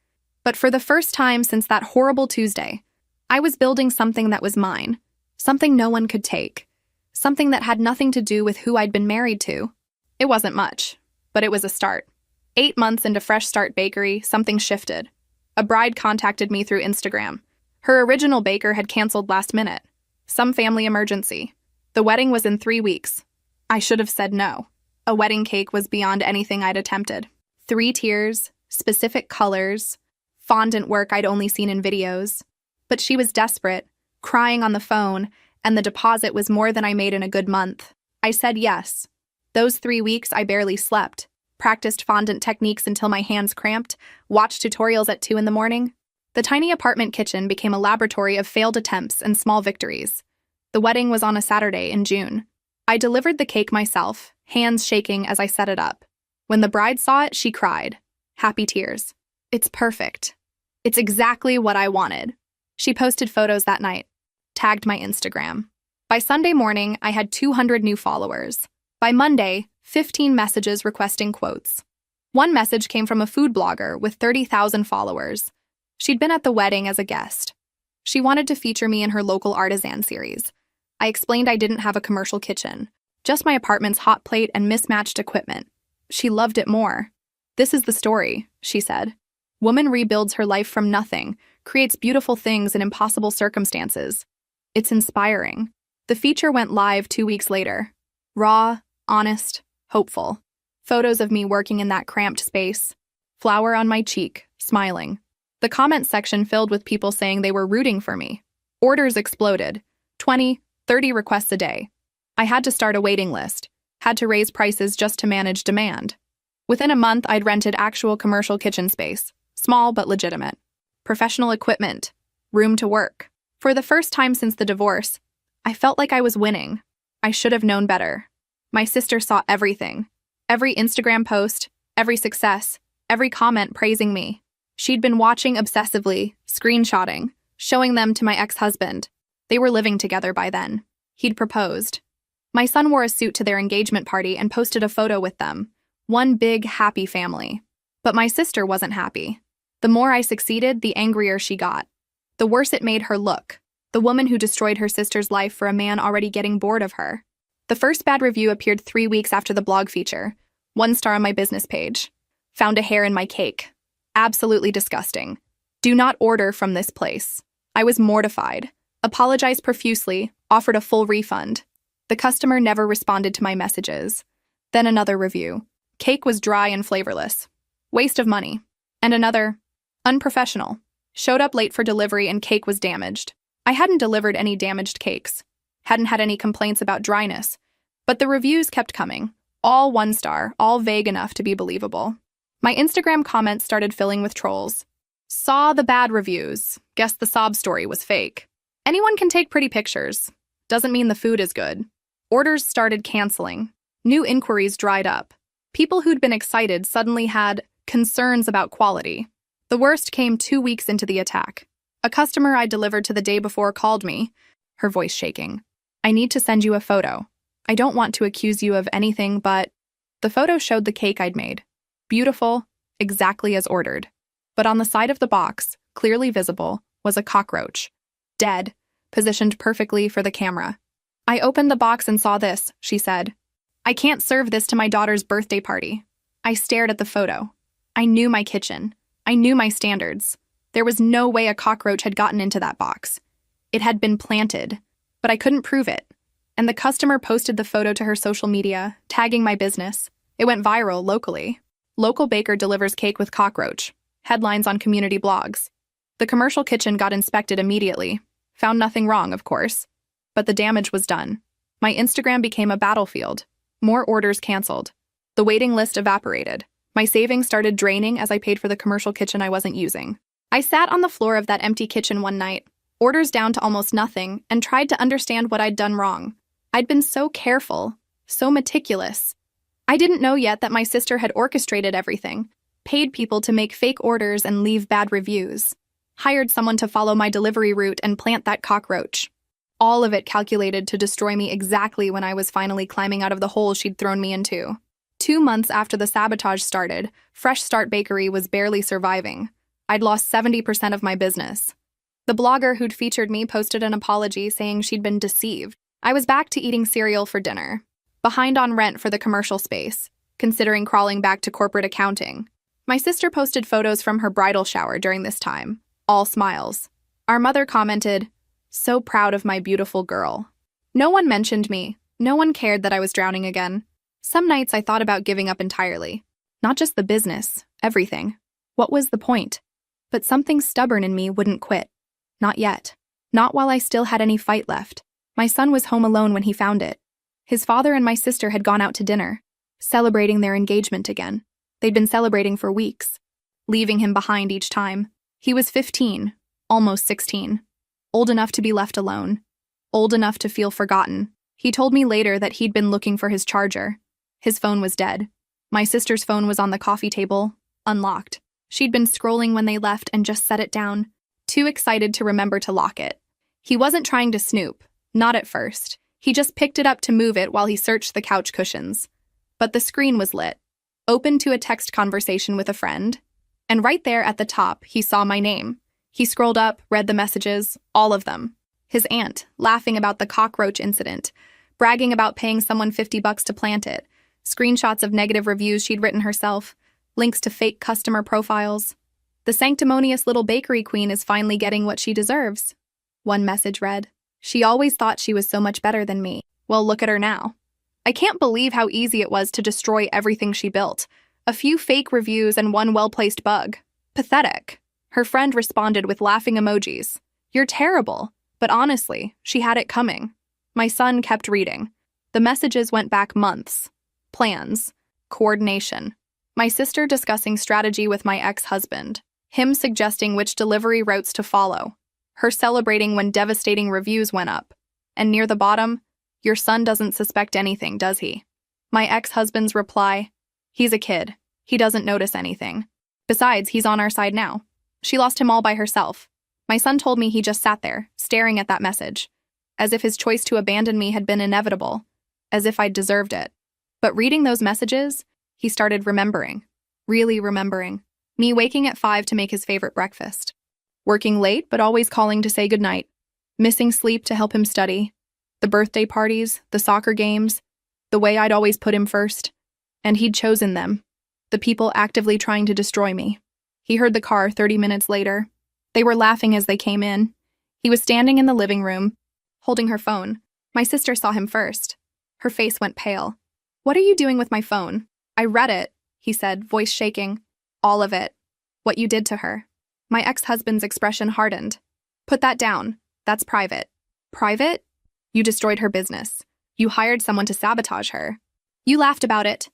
But for the first time since that horrible Tuesday, I was building something that was mine. Something no one could take. Something that had nothing to do with who I'd been married to. It wasn't much, but it was a start. 8 months into Fresh Start Bakery, something shifted. A bride contacted me through Instagram. Her original baker had canceled last minute. Some family emergency. The wedding was in 3 weeks. I should have said no. A wedding cake was beyond anything I'd attempted. 3 tiers, specific colors, fondant work I'd only seen in videos. But she was desperate, crying on the phone, and the deposit was more than I made in a good month. I said yes. Those 3 weeks I barely slept. Practiced fondant techniques until my hands cramped, watched tutorials at 2 in the morning. The tiny apartment kitchen became a laboratory of failed attempts and small victories. The wedding was on a Saturday in June. I delivered the cake myself, hands shaking as I set it up. When the bride saw it, she cried. Happy tears. "It's perfect. It's exactly what I wanted." She posted photos that night. Tagged my Instagram. By Sunday morning, I had 200 new followers. By Monday, 15 messages requesting quotes. One message came from a food blogger with 30,000 followers. She'd been at the wedding as a guest. She wanted to feature me in her local artisan series. I explained I didn't have a commercial kitchen, just my apartment's hot plate and mismatched equipment. She loved it more. "This is the story," she said. "Woman rebuilds her life from nothing, creates beautiful things in impossible circumstances. It's inspiring." The feature went live 2 weeks later. Raw, honest, hopeful. Photos of me working in that cramped space. Flower on my cheek, smiling. The comment section filled with people saying they were rooting for me. Orders exploded. 20, 30 requests a day. I had to start a waiting list. Had to raise prices just to manage demand. Within a month, I'd rented actual commercial kitchen space. Small but legitimate. Professional equipment. Room to work. For the first time since the divorce, I felt like I was winning. I should have known better. My sister saw everything. Every Instagram post, every success, every comment praising me. She'd been watching obsessively, screenshotting, showing them to my ex-husband. They were living together by then. He'd proposed. My son wore a suit to their engagement party and posted a photo with them. One big, happy family. But my sister wasn't happy. The more I succeeded, the angrier she got. The worse it made her look. The woman who destroyed her sister's life for a man already getting bored of her. The first bad review appeared 3 weeks after the blog feature. 1 star on my business page. Found a hair in my cake. Absolutely disgusting. Do not order from this place. I was mortified. Apologized profusely, offered a full refund. The customer never responded to my messages. Then another review. Cake was dry and flavorless. Waste of money. And another. Unprofessional. Showed up late for delivery and cake was damaged. I hadn't delivered any damaged cakes. Hadn't had any complaints about dryness. But the reviews kept coming. All 1 star, all vague enough to be believable. My Instagram comments started filling with trolls. Saw the bad reviews. Guessed the sob story was fake. Anyone can take pretty pictures. Doesn't mean the food is good. Orders started canceling. New inquiries dried up. People who'd been excited suddenly had concerns about quality. The worst came 2 weeks into the attack. A customer I delivered to the day before called me, her voice shaking. I need to send you a photo. I don't want to accuse you of anything, but... The photo showed the cake I'd made. Beautiful, exactly as ordered. But on the side of the box, clearly visible, was a cockroach. Dead, positioned perfectly for the camera. I opened the box and saw this, she said. I can't serve this to my daughter's birthday party. I stared at the photo. I knew my kitchen. I knew my standards. There was no way a cockroach had gotten into that box. It had been planted, but I couldn't prove it. And the customer posted the photo to her social media, tagging my business. It went viral locally. Local baker delivers cake with cockroach. Headlines on community blogs. The commercial kitchen got inspected immediately. Found nothing wrong, of course. But the damage was done. My Instagram became a battlefield. More orders canceled. The waiting list evaporated. My savings started draining as I paid for the commercial kitchen I wasn't using. I sat on the floor of that empty kitchen one night, orders down to almost nothing, and tried to understand what I'd done wrong. I'd been so careful, so meticulous. I didn't know yet that my sister had orchestrated everything, paid people to make fake orders and leave bad reviews, hired someone to follow my delivery route and plant that cockroach. All of it calculated to destroy me exactly when I was finally climbing out of the hole she'd thrown me into. 2 months after the sabotage started, Fresh Start Bakery was barely surviving. I'd lost 70% of my business. The blogger who'd featured me posted an apology saying she'd been deceived. I was back to eating cereal for dinner, behind on rent for the commercial space, considering crawling back to corporate accounting. My sister posted photos from her bridal shower during this time, all smiles. Our mother commented, "So proud of my beautiful girl." No one mentioned me. No one cared that I was drowning again. Some nights I thought about giving up entirely. Not just the business, everything. What was the point? But something stubborn in me wouldn't quit. Not yet. Not while I still had any fight left. My son was home alone when he found it. His father and my sister had gone out to dinner, celebrating their engagement again. They'd been celebrating for weeks, leaving him behind each time. He was 15, almost 16, old enough to be left alone, old enough to feel forgotten. He told me later that he'd been looking for his charger. His phone was dead. My sister's phone was on the coffee table, unlocked. She'd been scrolling when they left and just set it down, too excited to remember to lock it. He wasn't trying to snoop, not at first. He just picked it up to move it while he searched the couch cushions. But the screen was lit, open to a text conversation with a friend. And right there at the top, he saw my name. He scrolled up, read the messages, all of them. His aunt, laughing about the cockroach incident, bragging about paying someone $50 to plant it, screenshots of negative reviews she'd written herself, links to fake customer profiles. The sanctimonious little bakery queen is finally getting what she deserves. One message read, "She always thought she was so much better than me. Well, look at her now." I can't believe how easy it was to destroy everything she built. A few fake reviews and one well-placed bug. Pathetic. Her friend responded with laughing emojis. You're terrible. But honestly, she had it coming. My son kept reading. The messages went back months. Plans. Coordination. My sister discussing strategy with my ex-husband. Him suggesting which delivery routes to follow. Her celebrating when devastating reviews went up. And near the bottom, your son doesn't suspect anything, does he? My ex-husband's reply, he's a kid. He doesn't notice anything. Besides, he's on our side now. She lost him all by herself. My son told me he just sat there, staring at that message, as if his choice to abandon me had been inevitable, as if I'd deserved it. But reading those messages, he started remembering. Really remembering. Me waking at 5 to make his favorite breakfast. Working late, but always calling to say goodnight. Missing sleep to help him study. The birthday parties, the soccer games, the way I'd always put him first. And he'd chosen them. The people actively trying to destroy me. He heard the car 30 minutes later. They were laughing as they came in. He was standing in the living room, holding her phone. My sister saw him first. Her face went pale. What are you doing with my phone? I read it, he said, voice shaking. All of it. What you did to her. My ex-husband's expression hardened. Put that down. That's private. Private? You destroyed her business. You hired someone to sabotage her. You laughed about it.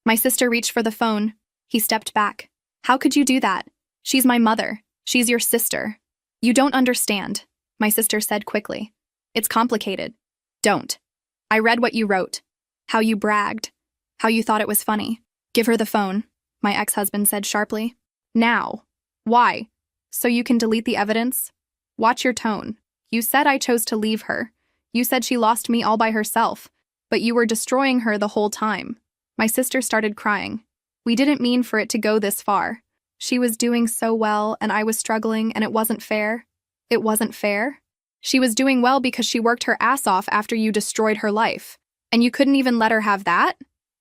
My sister reached for the phone. He stepped back. How could you do that? She's my mother. She's your sister. You don't understand, my sister said quickly. It's complicated. Don't. I read what you wrote. How you bragged. How you thought it was funny. Give her the phone, my ex-husband said sharply. Now. Why? So you can delete the evidence? Watch your tone. You said I chose to leave her. You said she lost me all by herself, but you were destroying her the whole time. My sister started crying. We didn't mean for it to go this far. She was doing so well, and I was struggling, and it wasn't fair. It wasn't fair? She was doing well because she worked her ass off after you destroyed her life. And you couldn't even let her have that?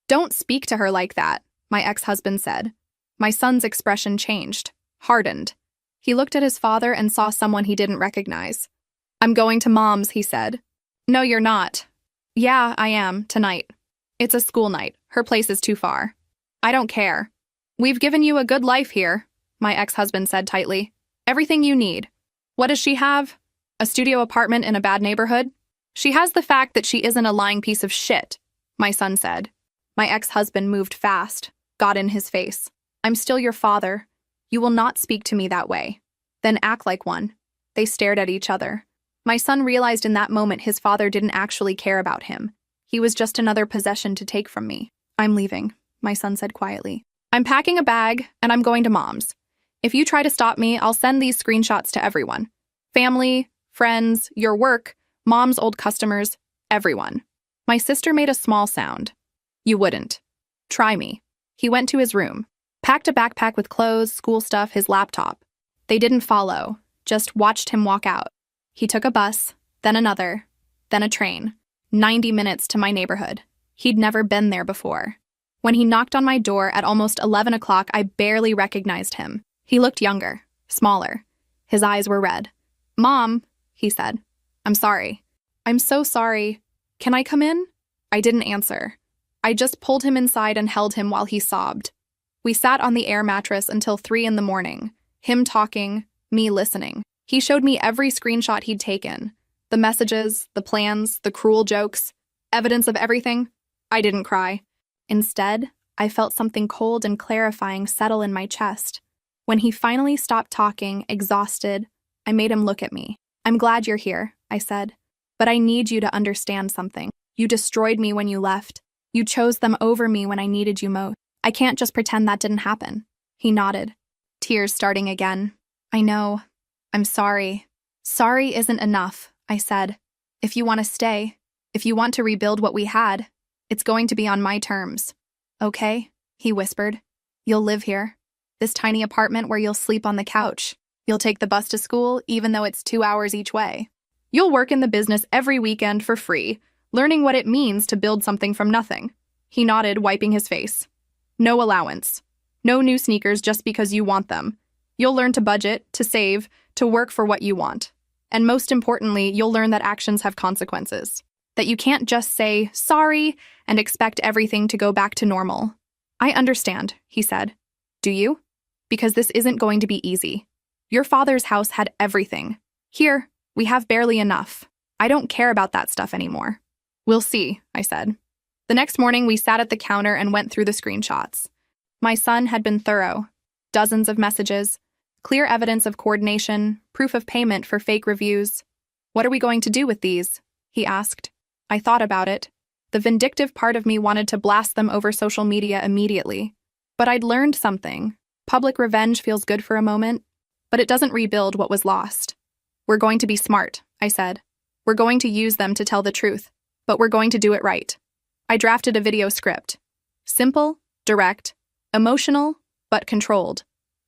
Don't speak to her like that, my ex-husband said. My son's expression changed, hardened. He looked at his father and saw someone he didn't recognize. I'm going to Mom's, he said. No, you're not. Yeah, I am, tonight. It's a school night. Her place is too far. I don't care. We've given you a good life here, my ex-husband said tightly. Everything you need. What does she have? A studio apartment in a bad neighborhood? She has the fact that she isn't a lying piece of shit, my son said. My ex-husband moved fast, got in his face. I'm still your father. You will not speak to me that way. Then act like one. They stared at each other. My son realized in that moment his father didn't actually care about him. He was just another possession to take from me. I'm leaving, my son said quietly. I'm packing a bag, and I'm going to Mom's. If you try to stop me, I'll send these screenshots to everyone. Family, friends, your work, Mom's old customers, everyone. My sister made a small sound. You wouldn't. Try me. He went to his room, packed a backpack with clothes, school stuff, his laptop. They didn't follow, just watched him walk out. He took a bus, then another, then a train. 90 minutes to my neighborhood. He'd never been there before. When he knocked on my door at almost 11 o'clock, I barely recognized him. He looked younger, smaller. His eyes were red. Mom, he said. I'm sorry. I'm so sorry. Can I come in? I didn't answer. I just pulled him inside and held him while he sobbed. We sat on the air mattress until 3 in the morning. Him talking, me listening. He showed me every screenshot he'd taken. The messages, the plans, the cruel jokes, evidence of everything. I didn't cry. Instead, I felt something cold and clarifying settle in my chest. When he finally stopped talking, exhausted, I made him look at me. I'm glad you're here, I said. But I need you to understand something. You destroyed me when you left. You chose them over me when I needed you most. I can't just pretend that didn't happen. He nodded, tears starting again. I know. I'm sorry. Sorry isn't enough, I said. If you want to stay, if you want to rebuild what we had, it's going to be on my terms. Okay, he whispered. You'll live here. This tiny apartment where you'll sleep on the couch. You'll take the bus to school, even though it's 2 hours each way. You'll work in the business every weekend for free, learning what it means to build something from nothing. He nodded, wiping his face. No allowance. No new sneakers just because you want them. You'll learn to budget, to save, to work for what you want. And most importantly, you'll learn that actions have consequences. That you can't just say, sorry, and expect everything to go back to normal. I understand, he said. Do you? Because this isn't going to be easy. Your father's house had everything. Here, we have barely enough. I don't care about that stuff anymore. We'll see, I said. The next morning, we sat at the counter and went through the screenshots. My son had been thorough. Dozens of messages, clear evidence of coordination, proof of payment for fake reviews. What are we going to do with these? He asked. I thought about it. The vindictive part of me wanted to blast them over social media immediately. But I'd learned something. Public revenge feels good for a moment, but it doesn't rebuild what was lost. We're going to be smart, I said. We're going to use them to tell the truth, but we're going to do it right. I drafted a video script. Simple, direct, emotional, but controlled.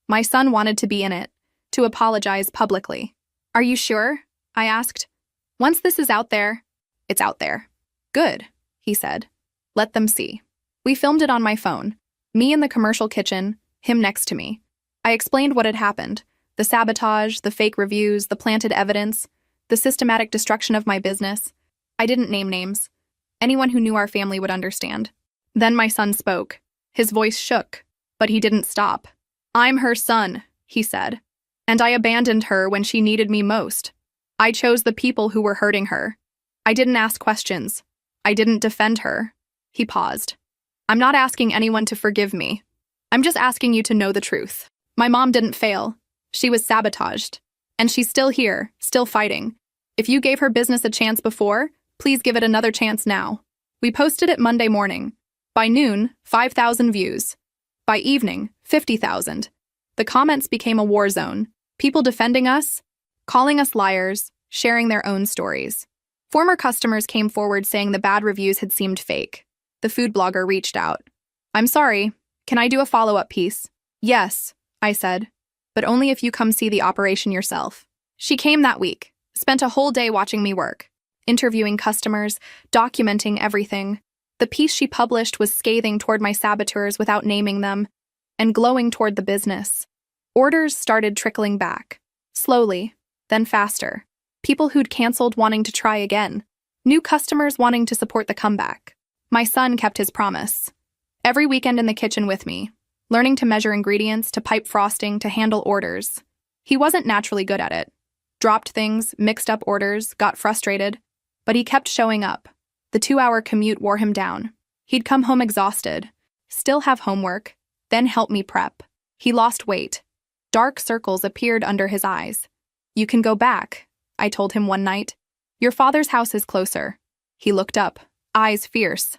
My son wanted to be in it, to apologize publicly. Are you sure? I asked. Once this is out there, it's out there. Good, he said. Let them see. We filmed it on my phone. Me in the commercial kitchen, him next to me. I explained what had happened. The sabotage, the fake reviews, the planted evidence, the systematic destruction of my business. I didn't name names. Anyone who knew our family would understand. Then my son spoke. His voice shook, but he didn't stop. I'm her son, he said. And I abandoned her when she needed me most. I chose the people who were hurting her. I didn't ask questions. I didn't defend her. He paused. I'm not asking anyone to forgive me. I'm just asking you to know the truth. My mom didn't fail. She was sabotaged. And she's still here, still fighting. If you gave her business a chance before, please give it another chance now. We posted it Monday morning. By noon, 5,000 views. By evening, 50,000. The comments became a war zone. People defending us, calling us liars, sharing their own stories. Former customers came forward saying the bad reviews had seemed fake. The food blogger reached out. I'm sorry, can I do a follow-up piece? Yes, I said, but only if you come see the operation yourself. She came that week, spent a whole day watching me work, interviewing customers, documenting everything. The piece she published was scathing toward my saboteurs without naming them, and glowing toward the business. Orders started trickling back, slowly, then faster. People who'd canceled wanting to try again. New customers wanting to support the comeback. My son kept his promise. Every weekend in the kitchen with me, learning to measure ingredients, to pipe frosting, to handle orders. He wasn't naturally good at it. Dropped things, mixed up orders, got frustrated. But he kept showing up. The 2-hour commute wore him down. He'd come home exhausted, still have homework, then help me prep. He lost weight. Dark circles appeared under his eyes. You can go back, I told him one night. Your father's house is closer. He looked up, eyes fierce.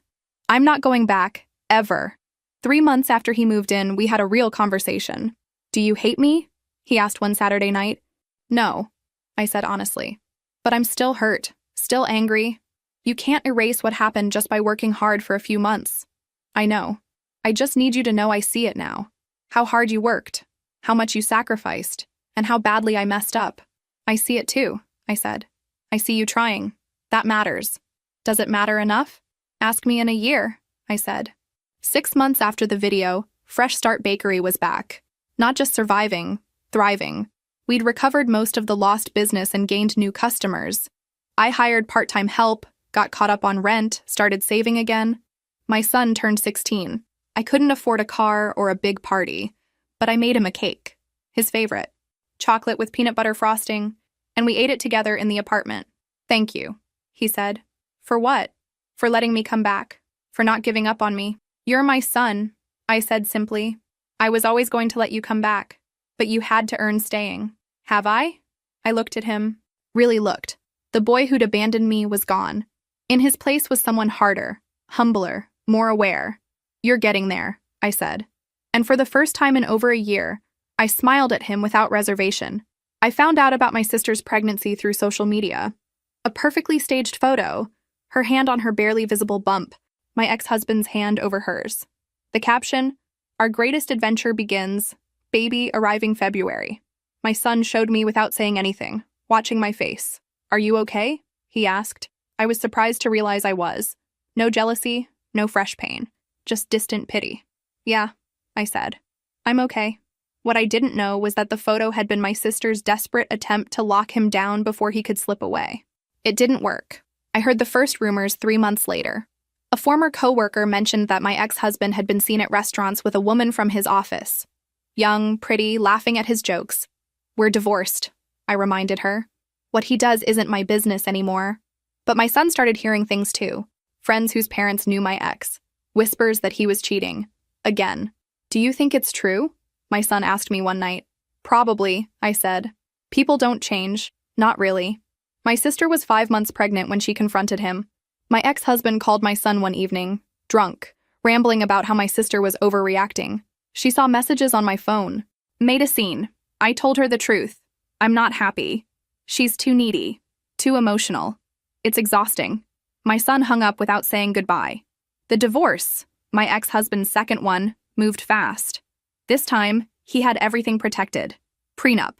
I'm not going back, ever. 3 months after he moved in, we had a real conversation. Do you hate me? He asked one Saturday night. No, I said honestly. But I'm still hurt, still angry. You can't erase what happened just by working hard for a few months. I know. I just need you to know I see it now. How hard you worked, how much you sacrificed, and how badly I messed up. I see it too, I said. I see you trying. That matters. Does it matter enough? Ask me in a year, I said. 6 months after the video, Fresh Start Bakery was back. Not just surviving, thriving. We'd recovered most of the lost business and gained new customers. I hired part-time help, got caught up on rent, started saving again. My son turned 16. I couldn't afford a car or a big party, but I made him a cake. His favorite. Chocolate with peanut butter frosting, and we ate it together in the apartment. Thank you, he said. For what? For letting me come back. For not giving up on me. You're my son, I said simply. I was always going to let you come back, but you had to earn staying. Have I? I looked at him. Really looked. The boy who'd abandoned me was gone. In his place was someone harder, humbler, more aware. You're getting there, I said. And for the first time in over a year, I smiled at him without reservation. I found out about my sister's pregnancy through social media. A perfectly staged photo, her hand on her barely visible bump, my ex-husband's hand over hers. The caption, "Our greatest adventure begins, baby arriving February." My son showed me without saying anything, watching my face. Are you okay? He asked. I was surprised to realize I was. No jealousy, no fresh pain, just distant pity. Yeah, I said. I'm okay. What I didn't know was that the photo had been my sister's desperate attempt to lock him down before he could slip away. It didn't work. I heard the first rumors 3 months later. A former coworker mentioned that my ex-husband had been seen at restaurants with a woman from his office. Young, pretty, laughing at his jokes. We're divorced, I reminded her. What he does isn't my business anymore. But my son started hearing things too. Friends whose parents knew my ex. Whispers that he was cheating. Again. Do you think it's true? My son asked me one night. Probably, I said. People don't change. Not really. My sister was 5 months pregnant when she confronted him. My ex-husband called my son one evening, drunk, rambling about how my sister was overreacting. She saw messages on my phone. Made a scene. I told her the truth. I'm not happy. She's too needy. Too emotional. It's exhausting. My son hung up without saying goodbye. The divorce, my ex-husband's second one, moved fast. This time, he had everything protected. Prenup.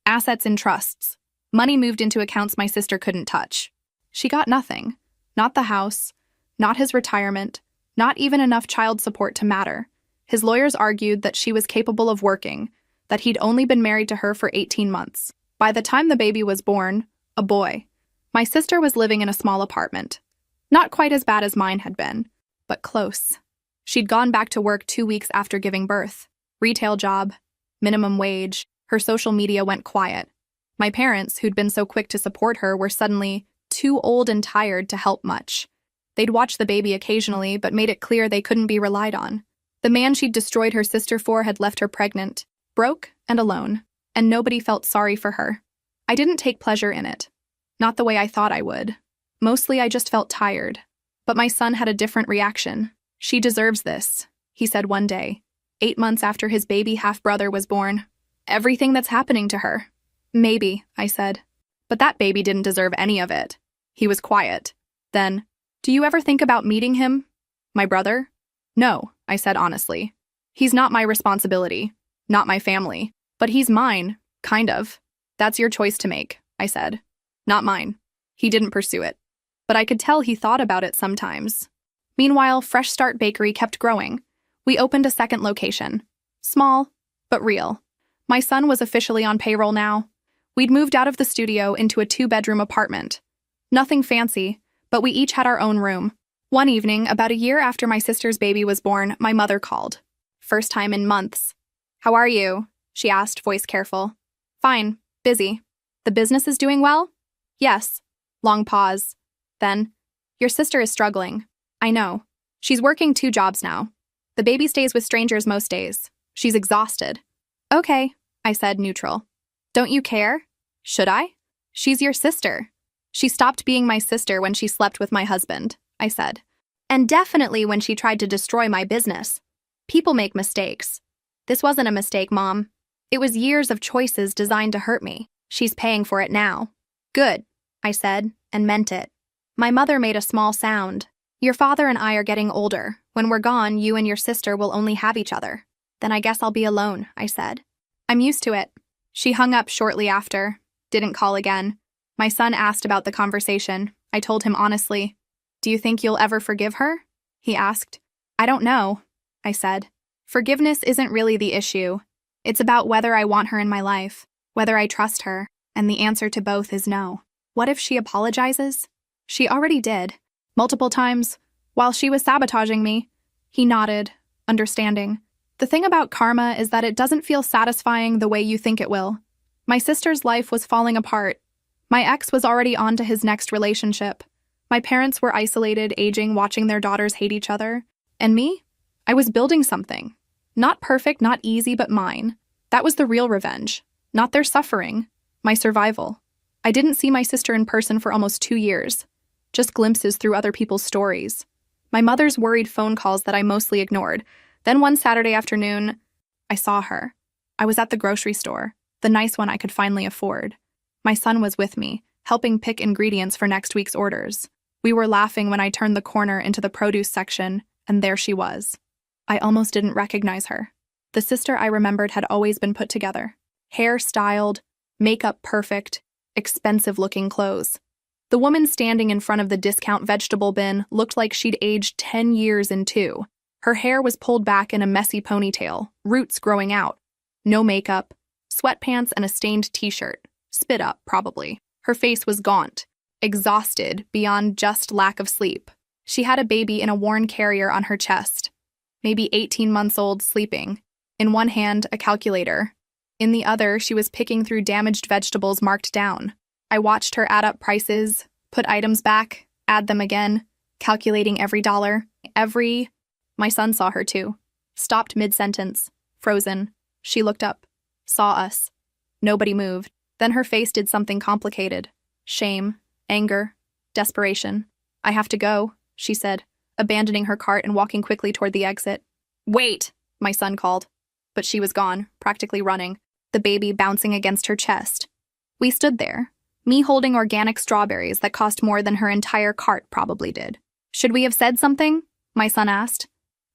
Assets in trusts. Money moved into accounts my sister couldn't touch. She got nothing. Not the house. Not his retirement. Not even enough child support to matter. His lawyers argued that she was capable of working, that he'd only been married to her for 18 months. By the time the baby was born, a boy, my sister was living in a small apartment. Not quite as bad as mine had been, but close. She'd gone back to work 2 weeks after giving birth. Retail job, minimum wage, her social media went quiet. My parents, who'd been so quick to support her, were suddenly too old and tired to help much. They'd watch the baby occasionally, but made it clear they couldn't be relied on. The man she'd destroyed her sister for had left her pregnant, broke and alone, and nobody felt sorry for her. I didn't take pleasure in it. Not the way I thought I would. Mostly I just felt tired. But my son had a different reaction. She deserves this, he said one day, 8 months after his baby half-brother was born. Everything that's happening to her. Maybe, I said. But that baby didn't deserve any of it. He was quiet. Then, do you ever think about meeting him? My brother? No, I said honestly. He's not my responsibility. Not my family. But he's mine, kind of. That's your choice to make, I said. Not mine. He didn't pursue it. But I could tell he thought about it sometimes. Meanwhile, Fresh Start Bakery kept growing. We opened a second location. Small, but real. My son was officially on payroll now. We'd moved out of the studio into a 2-bedroom apartment. Nothing fancy, but we each had our own room. One evening, about a year after my sister's baby was born, my mother called. First time in months. How are you? She asked, voice careful. Fine, busy. The business is doing well? Yes. Long pause. Then, your sister is struggling. I know. She's working 2 jobs now. The baby stays with strangers most days. She's exhausted. Okay, I said, neutral. Don't you care? Should I? She's your sister. She stopped being my sister when she slept with my husband, I said. And definitely when she tried to destroy my business. People make mistakes. This wasn't a mistake, Mom. It was years of choices designed to hurt me. She's paying for it now. Good, I said, and meant it. My mother made a small sound. Your father and I are getting older. When we're gone, you and your sister will only have each other. Then I guess I'll be alone, I said. I'm used to it. She hung up shortly after. Didn't call again. My son asked about the conversation. I told him honestly. Do you think you'll ever forgive her? He asked. I don't know, I said. Forgiveness isn't really the issue. It's about whether I want her in my life, whether I trust her, and the answer to both is no. What if she apologizes? She already did. Multiple times, while she was sabotaging me. He nodded, understanding. The thing about karma is that it doesn't feel satisfying the way you think it will. My sister's life was falling apart. My ex was already on to his next relationship. My parents were isolated, aging, watching their daughters hate each other. And me? I was building something. Not perfect, not easy, but mine. That was the real revenge. Not their suffering. My survival. I didn't see my sister in person for almost 2 years. Just glimpses through other people's stories. My mother's worried phone calls that I mostly ignored. Then one Saturday afternoon, I saw her. I was at the grocery store, the nice one I could finally afford. My son was with me, helping pick ingredients for next week's orders. We were laughing when I turned the corner into the produce section, and there she was. I almost didn't recognize her. The sister I remembered had always been put together. Hair styled, makeup perfect, expensive-looking clothes. The woman standing in front of the discount vegetable bin looked like she'd aged 10 years in 2. Her hair was pulled back in a messy ponytail, roots growing out. No makeup, sweatpants and a stained t-shirt. Spit up, probably. Her face was gaunt, exhausted beyond just lack of sleep. She had a baby in a worn carrier on her chest, maybe 18 months old, sleeping. In one hand, a calculator. In the other, she was picking through damaged vegetables marked down. I watched her add up prices, put items back, add them again, calculating every dollar, every... My son saw her too. Stopped mid-sentence, frozen. She looked up, saw us. Nobody moved. Then her face did something complicated. Shame, anger, desperation. "I have to go," she said, abandoning her cart and walking quickly toward the exit. "Wait," my son called. But she was gone, practically running, the baby bouncing against her chest. We stood there, me holding organic strawberries that cost more than her entire cart probably did. "Should we have said something?" my son asked.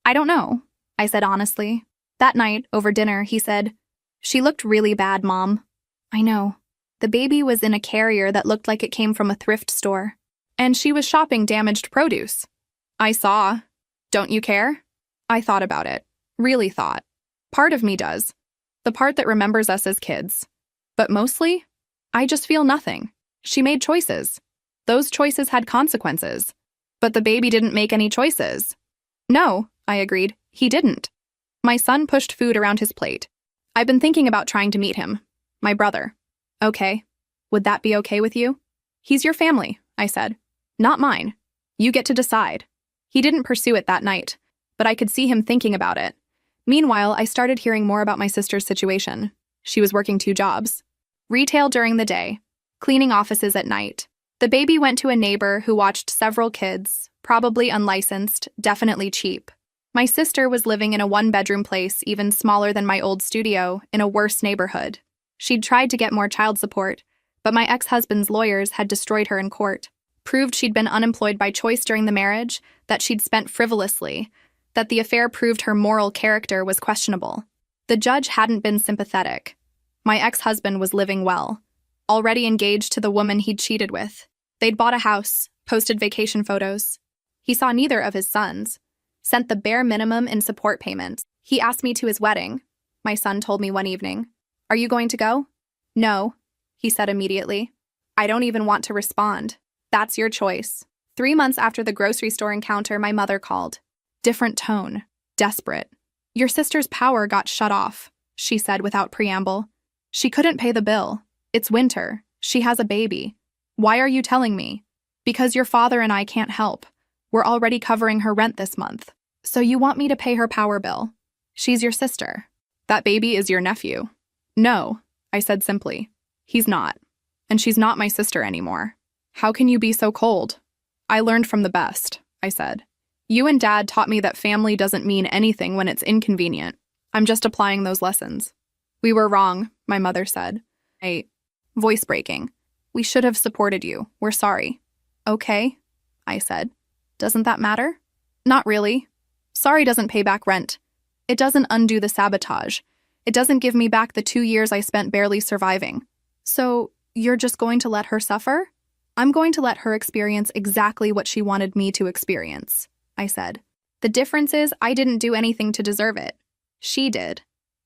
"I don't know," I said honestly. That night, over dinner, he said, "She looked really bad, Mom." I know. The baby was in a carrier that looked like it came from a thrift store. And she was shopping damaged produce. I saw. Don't you care? I thought about it. Really thought. Part of me does. The part that remembers us as kids. But mostly, I just feel nothing. She made choices. Those choices had consequences. But the baby didn't make any choices. No, I agreed. He didn't. My son pushed food around his plate. "I've been thinking about trying to meet him. My brother." "Okay. Would that be okay with you?" "He's your family," I said. "Not mine. You get to decide." He didn't pursue it that night, but I could see him thinking about it. Meanwhile, I started hearing more about my sister's situation. She was working 2 jobs. Retail during the day, cleaning offices at night. The baby went to a neighbor who watched several kids, probably unlicensed, definitely cheap. My sister was living in a 1-bedroom place even smaller than my old studio, in a worse neighborhood. She'd tried to get more child support, but my ex-husband's lawyers had destroyed her in court. Proved she'd been unemployed by choice during the marriage, that she'd spent frivolously, that the affair proved her moral character was questionable. The judge hadn't been sympathetic. My ex-husband was living well, already engaged to the woman he'd cheated with. They'd bought a house, posted vacation photos. He saw neither of his sons, sent the bare minimum in support payments. He asked me to his wedding, my son told me one evening. "Are you going to go?" "No," he said immediately. "I don't even want to respond." "That's your choice." 3 months after the grocery store encounter, my mother called. Different tone. Desperate. "Your sister's power got shut off," she said without preamble. "She couldn't pay the bill. It's winter. She has a baby. Why are you telling me?" "Because your father and I can't help. We're already covering her rent this month. So you want me to pay her power bill? She's your sister. That baby is your nephew." "No," I said simply. "He's not. And she's not my sister anymore." "How can you be so cold?" "I learned from the best," I said. "You and Dad taught me that family doesn't mean anything when it's inconvenient. I'm just applying those lessons." "We were wrong," my mother said. Voice breaking. "We should have supported you. We're sorry." "Okay," I said. "Doesn't that matter?" "Not really. Sorry doesn't pay back rent. It doesn't undo the sabotage. It doesn't give me back the 2 years I spent barely surviving. So, you're just going to let her suffer?" "I'm going to let her experience exactly what she wanted me to experience," I said. "The difference is I didn't do anything to deserve it. She did."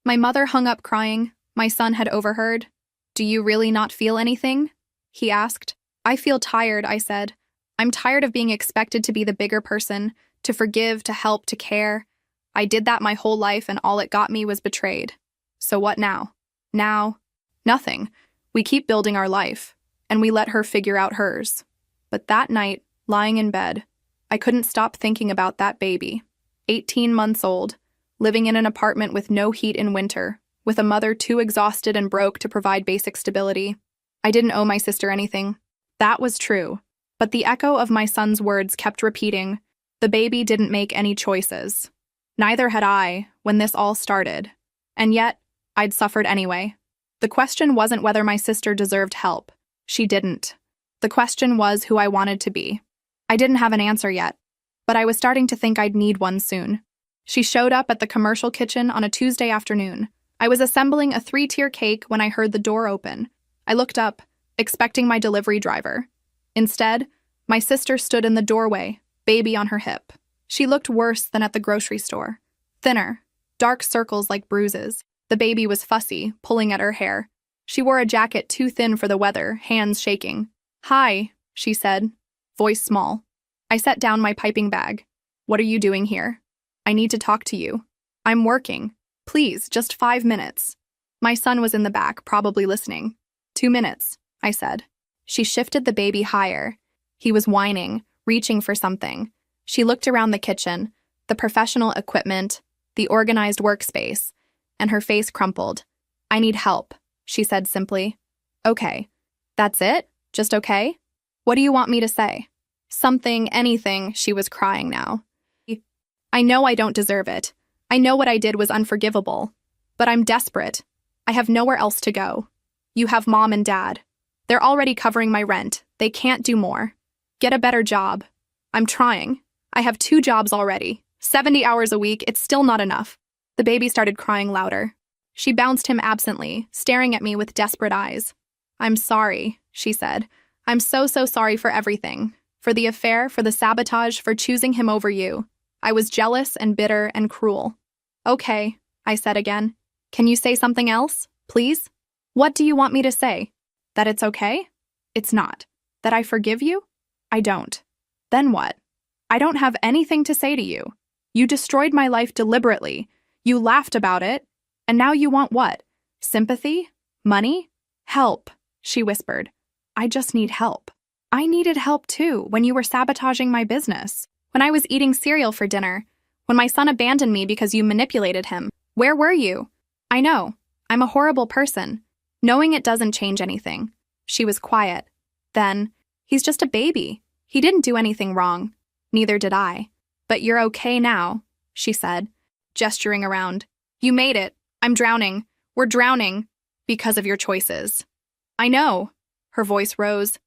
My mother hung up crying. My son had overheard. "Do you really not feel anything?" he asked. "I feel tired," I said. "I'm tired of being expected to be the bigger person, to forgive, to help, to care. I did that my whole life and all it got me was betrayed. So what now?" "Now, nothing. We keep building our life, and we let her figure out hers." But that night, lying in bed, I couldn't stop thinking about that baby. 18 months old, living in an apartment with no heat in winter, with a mother too exhausted and broke to provide basic stability. I didn't owe my sister anything. That was true. But the echo of my son's words kept repeating, the baby didn't make any choices. Neither had I, when this all started. And yet, I'd suffered anyway. The question wasn't whether my sister deserved help. She didn't. The question was who I wanted to be. I didn't have an answer yet, but I was starting to think I'd need one soon. She showed up at the commercial kitchen on a Tuesday afternoon. I was assembling a 3-tier cake when I heard the door open. I looked up, expecting my delivery driver. Instead, my sister stood in the doorway, baby on her hip. She looked worse than at the grocery store. Thinner, dark circles like bruises. The baby was fussy, pulling at her hair. She wore a jacket too thin for the weather, hands shaking. "Hi," she said, voice small. I set down my piping bag. "What are you doing here?" "I need to talk to you." "I'm working. Please, just 5 minutes." My son was in the back, probably listening. 2 minutes, I said. She shifted the baby higher. He was whining, reaching for something. She looked around the kitchen, the professional equipment, the organized workspace, and her face crumpled. I need help, she said simply. Okay. That's it? Just okay? What do you want me to say? Something, anything, she was crying now. I know I don't deserve it. I know what I did was unforgivable. But I'm desperate. I have nowhere else to go. You have mom and dad. They're already covering my rent. They can't do more. Get a better job. I'm trying. I have 2 jobs already. 70 hours a week, it's still not enough. The baby started crying louder. She bounced him absently, staring at me with desperate eyes. I'm sorry, she said. I'm so sorry for everything. For the affair, for the sabotage, for choosing him over you. I was jealous and bitter and cruel. Okay, I said again. Can you say something else, please? What do you want me to say? That it's okay? It's not. That I forgive you? I don't. Then what? I don't have anything to say to you. You destroyed my life deliberately. You laughed about it. And now you want what? Sympathy? Money? Help, she whispered. I just need help. I needed help too when you were sabotaging my business. When I was eating cereal for dinner. When my son abandoned me because you manipulated him. Where were you? I know. I'm a horrible person. Knowing it doesn't change anything. She was quiet. Then, he's just a baby. He didn't do anything wrong. Neither did I. But you're okay now, she said, gesturing around. You made it. I'm drowning. We're drowning. Because of your choices. I know. Her voice rose.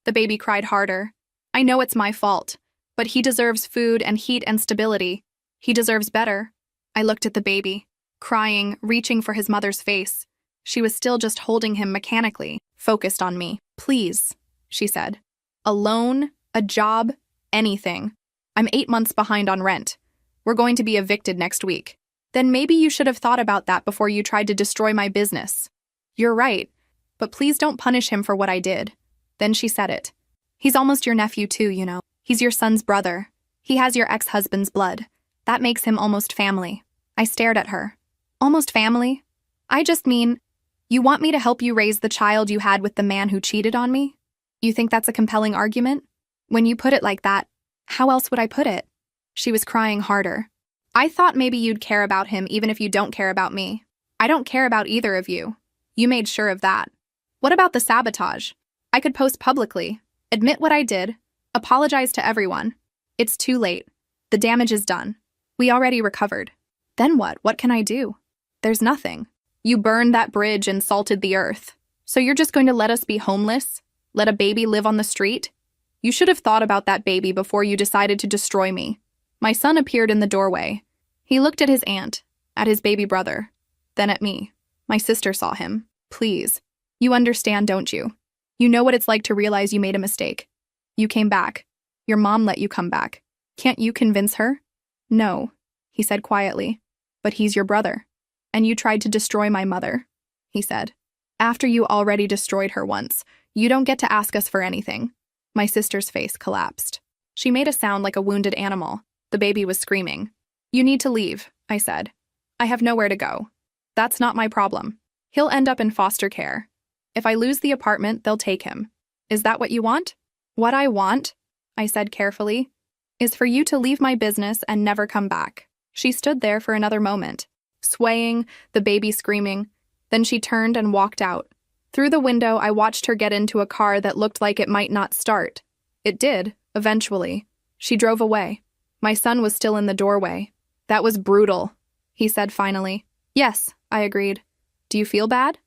The baby cried harder. I know it's my fault. But he deserves food and heat and stability. He deserves better. I looked at the baby, crying, reaching for his mother's face. She was still just holding him mechanically, focused on me. Please, she said. A loan, a job, anything. I'm 8 months behind on rent. We're going to be evicted next week. Then maybe you should have thought about that before you tried to destroy my business. You're right, but please don't punish him for what I did. Then she said it. He's almost your nephew too, you know. He's your son's brother. He has your ex-husband's blood. That makes him almost family. I stared at her. Almost family? I just mean, you want me to help you raise the child you had with the man who cheated on me? You think that's a compelling argument? When you put it like that, how else would I put it? She was crying harder. I thought maybe you'd care about him even if you don't care about me. I don't care about either of you. You made sure of that. What about the sabotage? I could post publicly, admit what I did, apologize to everyone. It's too late. The damage is done. We already recovered. Then what? What can I do? There's nothing. You burned that bridge and salted the earth. So you're just going to let us be homeless? Let a baby live on the street? You should have thought about that baby before you decided to destroy me. My son appeared in the doorway. He looked at his aunt, at his baby brother, then at me. My sister saw him. Please. You understand, don't you? You know what it's like to realize you made a mistake. You came back. Your mom let you come back. Can't you convince her? No, he said quietly. But he's your brother. And you tried to destroy my mother, he said. After you already destroyed her once, you don't get to ask us for anything. My sister's face collapsed. She made a sound like a wounded animal. The baby was screaming. You need to leave, I said. I have nowhere to go. That's not my problem. He'll end up in foster care. If I lose the apartment, they'll take him. Is that what you want? What I want, I said carefully, is for you to leave my business and never come back. She stood there for another moment, swaying, the baby screaming. Then she turned and walked out. Through the window, I watched her get into a car that looked like it might not start. It did, eventually. She drove away. My son was still in the doorway. That was brutal, he said finally. Yes, I agreed. Do you feel bad?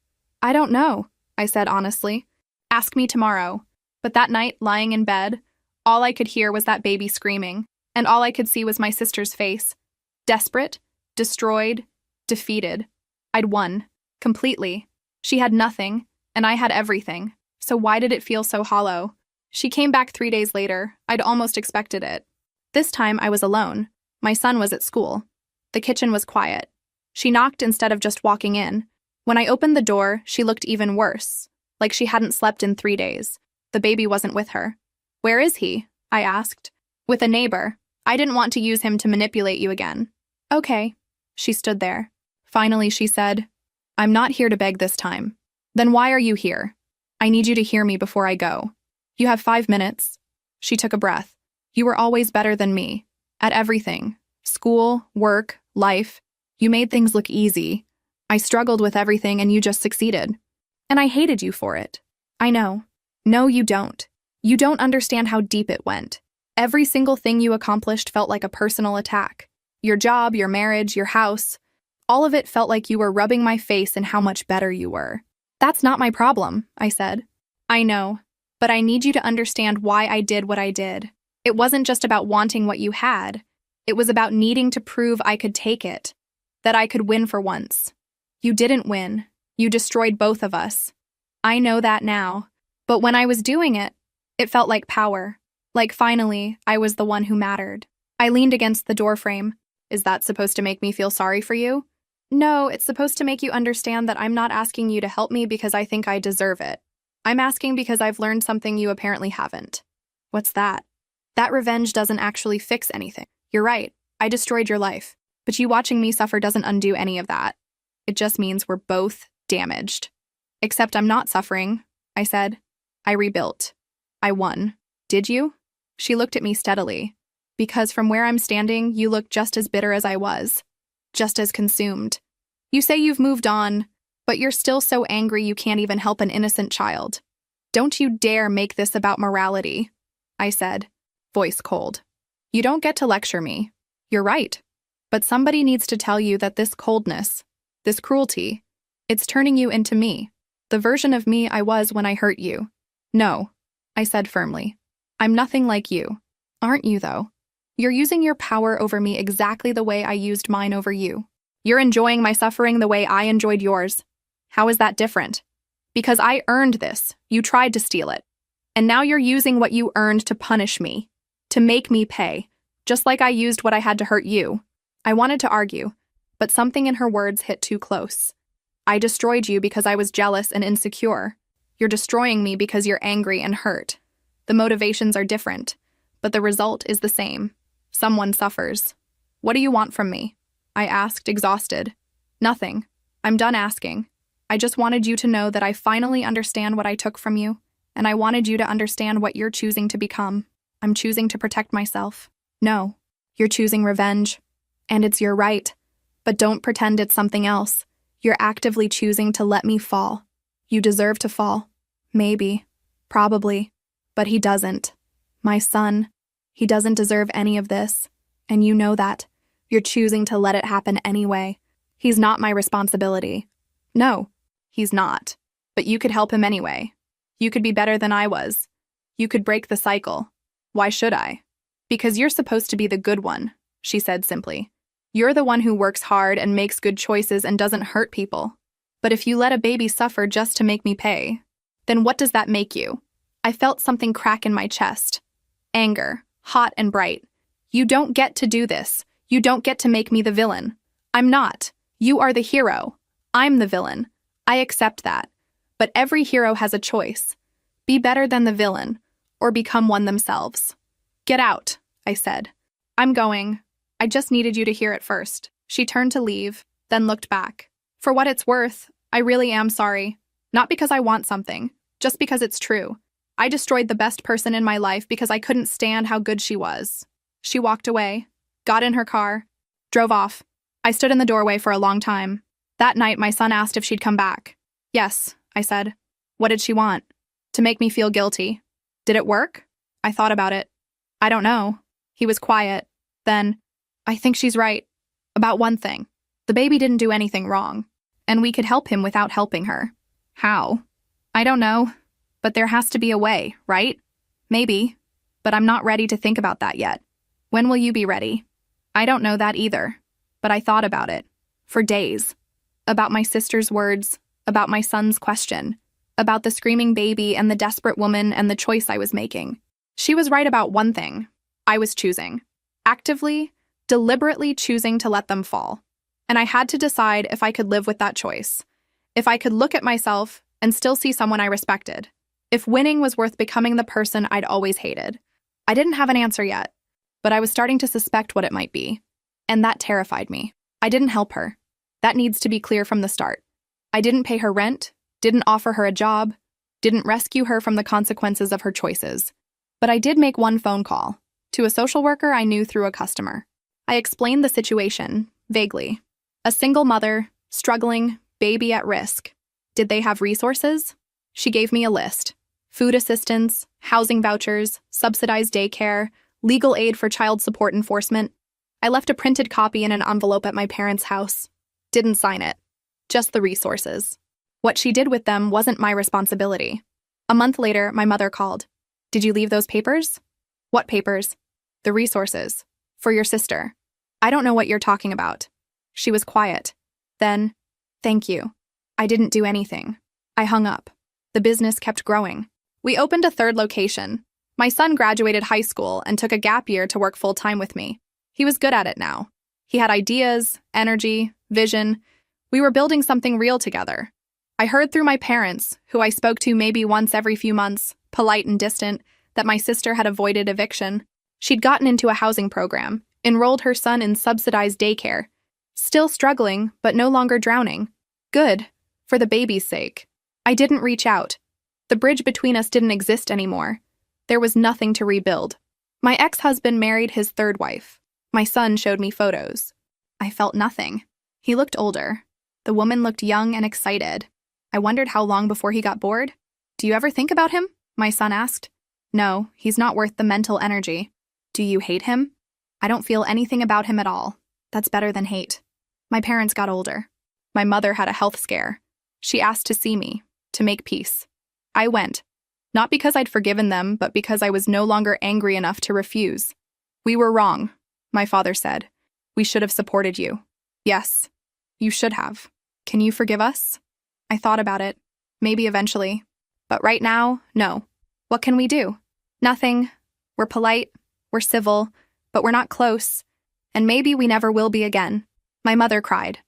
I don't know, I said honestly. Ask me tomorrow. But that night, lying in bed, all I could hear was that baby screaming, and all I could see was my sister's face. Desperate, destroyed, defeated. I'd won. Completely. She had nothing, and I had everything. So why did it feel so hollow? She came back 3 days later. I'd almost expected it. This time I was alone. My son was at school. The kitchen was quiet. She knocked instead of just walking in. When I opened the door, she looked even worse, like she hadn't slept in 3 days. The baby wasn't with her. Where is he? I asked. With a neighbor. I didn't want to use him to manipulate you again. Okay. She stood there. Finally, she said, I'm not here to beg this time. Then why are you here? I need you to hear me before I go. You have 5 minutes. She took a breath. You were always better than me. At everything. School, work, life. You made things look easy. I struggled with everything and you just succeeded. And I hated you for it. I know. No, you don't. You don't understand how deep it went. Every single thing you accomplished felt like a personal attack. Your job, your marriage, your house. All of it felt like you were rubbing my face in how much better you were. That's not my problem, I said. I know, but I need you to understand why I did what I did. It wasn't just about wanting what you had. It was about needing to prove I could take it, that I could win for once. You didn't win. You destroyed both of us. I know that now. But when I was doing it, it felt like power. Like finally, I was the one who mattered. I leaned against the doorframe. Is that supposed to make me feel sorry for you? No, it's supposed to make you understand that I'm not asking you to help me because I think I deserve it. I'm asking because I've learned something you apparently haven't. What's that? That revenge doesn't actually fix anything. You're right. I destroyed your life. But you watching me suffer doesn't undo any of that. It just means we're both damaged. Except I'm not suffering, I said. I rebuilt. I won. Did you? She looked at me steadily. Because from where I'm standing, you look just as bitter as I was. Just as consumed. You say you've moved on, but you're still so angry you can't even help an innocent child. Don't you dare make this about morality, I said, voice cold. You don't get to lecture me. You're right. But somebody needs to tell you that this coldness, this cruelty, it's turning you into me, the version of me I was when I hurt you. No, I said firmly. I'm nothing like you. Aren't you, though? You're using your power over me exactly the way I used mine over you. You're enjoying my suffering the way I enjoyed yours. How is that different? Because I earned this. You tried to steal it. And now you're using what you earned to punish me, to make me pay, just like I used what I had to hurt you. I wanted to argue, but something in her words hit too close. I destroyed you because I was jealous and insecure. You're destroying me because you're angry and hurt. The motivations are different, but the result is the same. Someone suffers. What do you want from me? I asked, exhausted. Nothing. I'm done asking. I just wanted you to know that I finally understand what I took from you, and I wanted you to understand what you're choosing to become. I'm choosing to protect myself. No, you're choosing revenge. And it's your right. But don't pretend it's something else. You're actively choosing to let me fall. You deserve to fall. Maybe. Probably. But he doesn't. My son. He doesn't deserve any of this. And you know that. You're choosing to let it happen anyway. He's not my responsibility. No, he's not. But you could help him anyway. You could be better than I was. You could break the cycle. Why should I? Because you're supposed to be the good one, she said simply. You're the one who works hard and makes good choices and doesn't hurt people. But if you let a baby suffer just to make me pay, then what does that make you? I felt something crack in my chest. Anger, hot and bright. You don't get to do this. You don't get to make me the villain. I'm not. You are the hero. I'm the villain. I accept that. But every hero has a choice. Be better than the villain, or become one themselves. Get out, I said. I'm going. I just needed you to hear it first. She turned to leave, then looked back. For what it's worth, I really am sorry. Not because I want something, just because it's true. I destroyed the best person in my life because I couldn't stand how good she was. She walked away, got in her car, drove off. I stood in the doorway for a long time. That night, my son asked if she'd come back. Yes, I said. What did she want? To make me feel guilty. Did it work? I thought about it. I don't know. He was quiet. Then, I think she's right. About one thing. The baby didn't do anything wrong. And we could help him without helping her. How? I don't know. But there has to be a way, right? Maybe. But I'm not ready to think about that yet. When will you be ready? I don't know that either. But I thought about it. For days. About my sister's words. About my son's question. About the screaming baby and the desperate woman and the choice I was making. She was right about one thing. I was choosing. Actively, deliberately choosing to let them fall. And I had to decide if I could live with that choice. If I could look at myself and still see someone I respected. If winning was worth becoming the person I'd always hated. I didn't have an answer yet, but I was starting to suspect what it might be. And that terrified me. I didn't help her. That needs to be clear from the start. I didn't pay her rent, didn't offer her a job, didn't rescue her from the consequences of her choices. But I did make one phone call, to a social worker I knew through a customer. I explained the situation, vaguely. A single mother, struggling, baby at risk. Did they have resources? She gave me a list. Food assistance, housing vouchers, subsidized daycare, legal aid for child support enforcement. I left a printed copy in an envelope at my parents' house. Didn't sign it. Just the resources. What she did with them wasn't my responsibility. A month later, my mother called. Did you leave those papers? What papers? The resources. For your sister. I don't know what you're talking about. She was quiet. Then, thank you. I didn't do anything. I hung up. The business kept growing. We opened a third location. My son graduated high school and took a gap year to work full-time with me. He was good at it now. He had ideas, energy, vision. We were building something real together. I heard through my parents, who I spoke to maybe once every few months, polite and distant, that my sister had avoided eviction. She'd gotten into a housing program, enrolled her son in subsidized daycare. Still struggling, but no longer drowning. Good, for the baby's sake. I didn't reach out. The bridge between us didn't exist anymore. There was nothing to rebuild. My ex-husband married his third wife. My son showed me photos. I felt nothing. He looked older. The woman looked young and excited. I wondered how long before he got bored. Do you ever think about him? My son asked. No, he's not worth the mental energy. Do you hate him? I don't feel anything about him at all. That's better than hate. My parents got older. My mother had a health scare. She asked to see me, to make peace. I went. Not because I'd forgiven them, but because I was no longer angry enough to refuse. We were wrong, my father said. We should have supported you. Yes, you should have. Can you forgive us? I thought about it. Maybe eventually. But right now, no. What can we do? Nothing. We're polite, we're civil, but we're not close. And maybe we never will be again. My mother cried.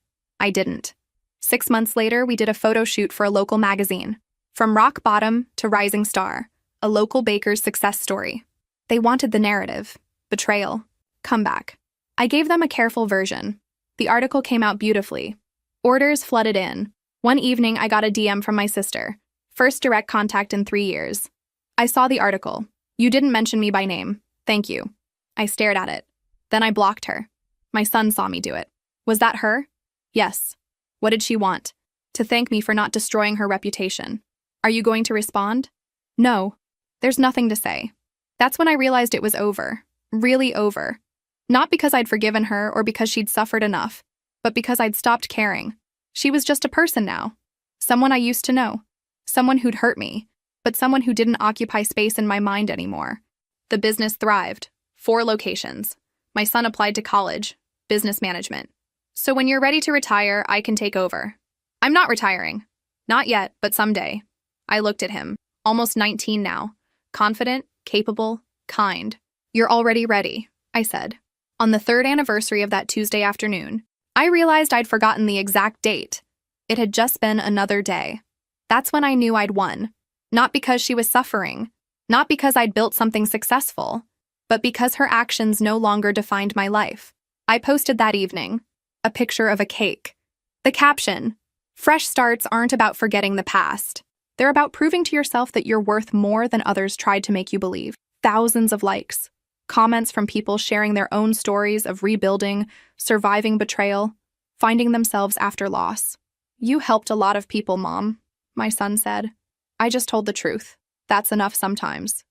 I didn't. 6 months later, we did a photo shoot for a local magazine. From rock bottom to rising star, a local baker's success story. They wanted the narrative, betrayal, comeback. I gave them a careful version. The article came out beautifully. Orders flooded in. One evening, I got a DM from my sister. First direct contact in 3 years. I saw the article. You didn't mention me by name. Thank you. I stared at it. Then I blocked her. My son saw me do it. Was that her? Yes. What did she want? To thank me for not destroying her reputation. Are you going to respond? No. There's nothing to say. That's when I realized it was over. Really over. Not because I'd forgiven her or because she'd suffered enough, but because I'd stopped caring. She was just a person now. Someone I used to know. Someone who'd hurt me, but someone who didn't occupy space in my mind anymore. The business thrived. 4 locations. My son applied to college, business management. So when you're ready to retire, I can take over. I'm not retiring. Not yet, but someday. I looked at him, almost 19 now. Confident, capable, kind. You're already ready, I said. On the 3rd anniversary of that Tuesday afternoon, I realized I'd forgotten the exact date. It had just been another day. That's when I knew I'd won. Not because she was suffering, not because I'd built something successful, but because her actions no longer defined my life. I posted that evening a picture of a cake. The caption, "Fresh starts aren't about forgetting the past. They're about proving to yourself that you're worth more than others tried to make you believe." Thousands of likes. Comments from people sharing their own stories of rebuilding, surviving betrayal, finding themselves after loss. You helped a lot of people, Mom, my son said. I just told the truth. That's enough sometimes.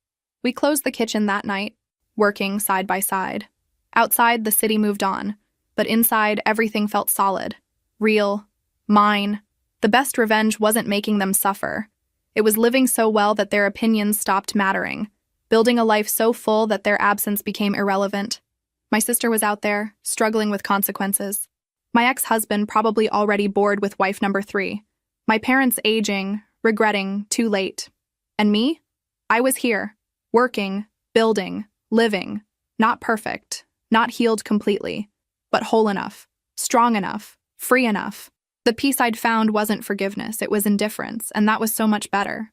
We closed the kitchen that night, working side by side. Outside, the city moved on, but inside, everything felt solid, real, mine. The best revenge wasn't making them suffer. It was living so well that their opinions stopped mattering, building a life so full that their absence became irrelevant. My sister was out there, struggling with consequences. My ex-husband probably already bored with wife number 3. My parents aging, regretting, too late. And me? I was here, working, building, living, not perfect, not healed completely, but whole enough, strong enough, free enough. The peace I'd found wasn't forgiveness, it was indifference, and that was so much better.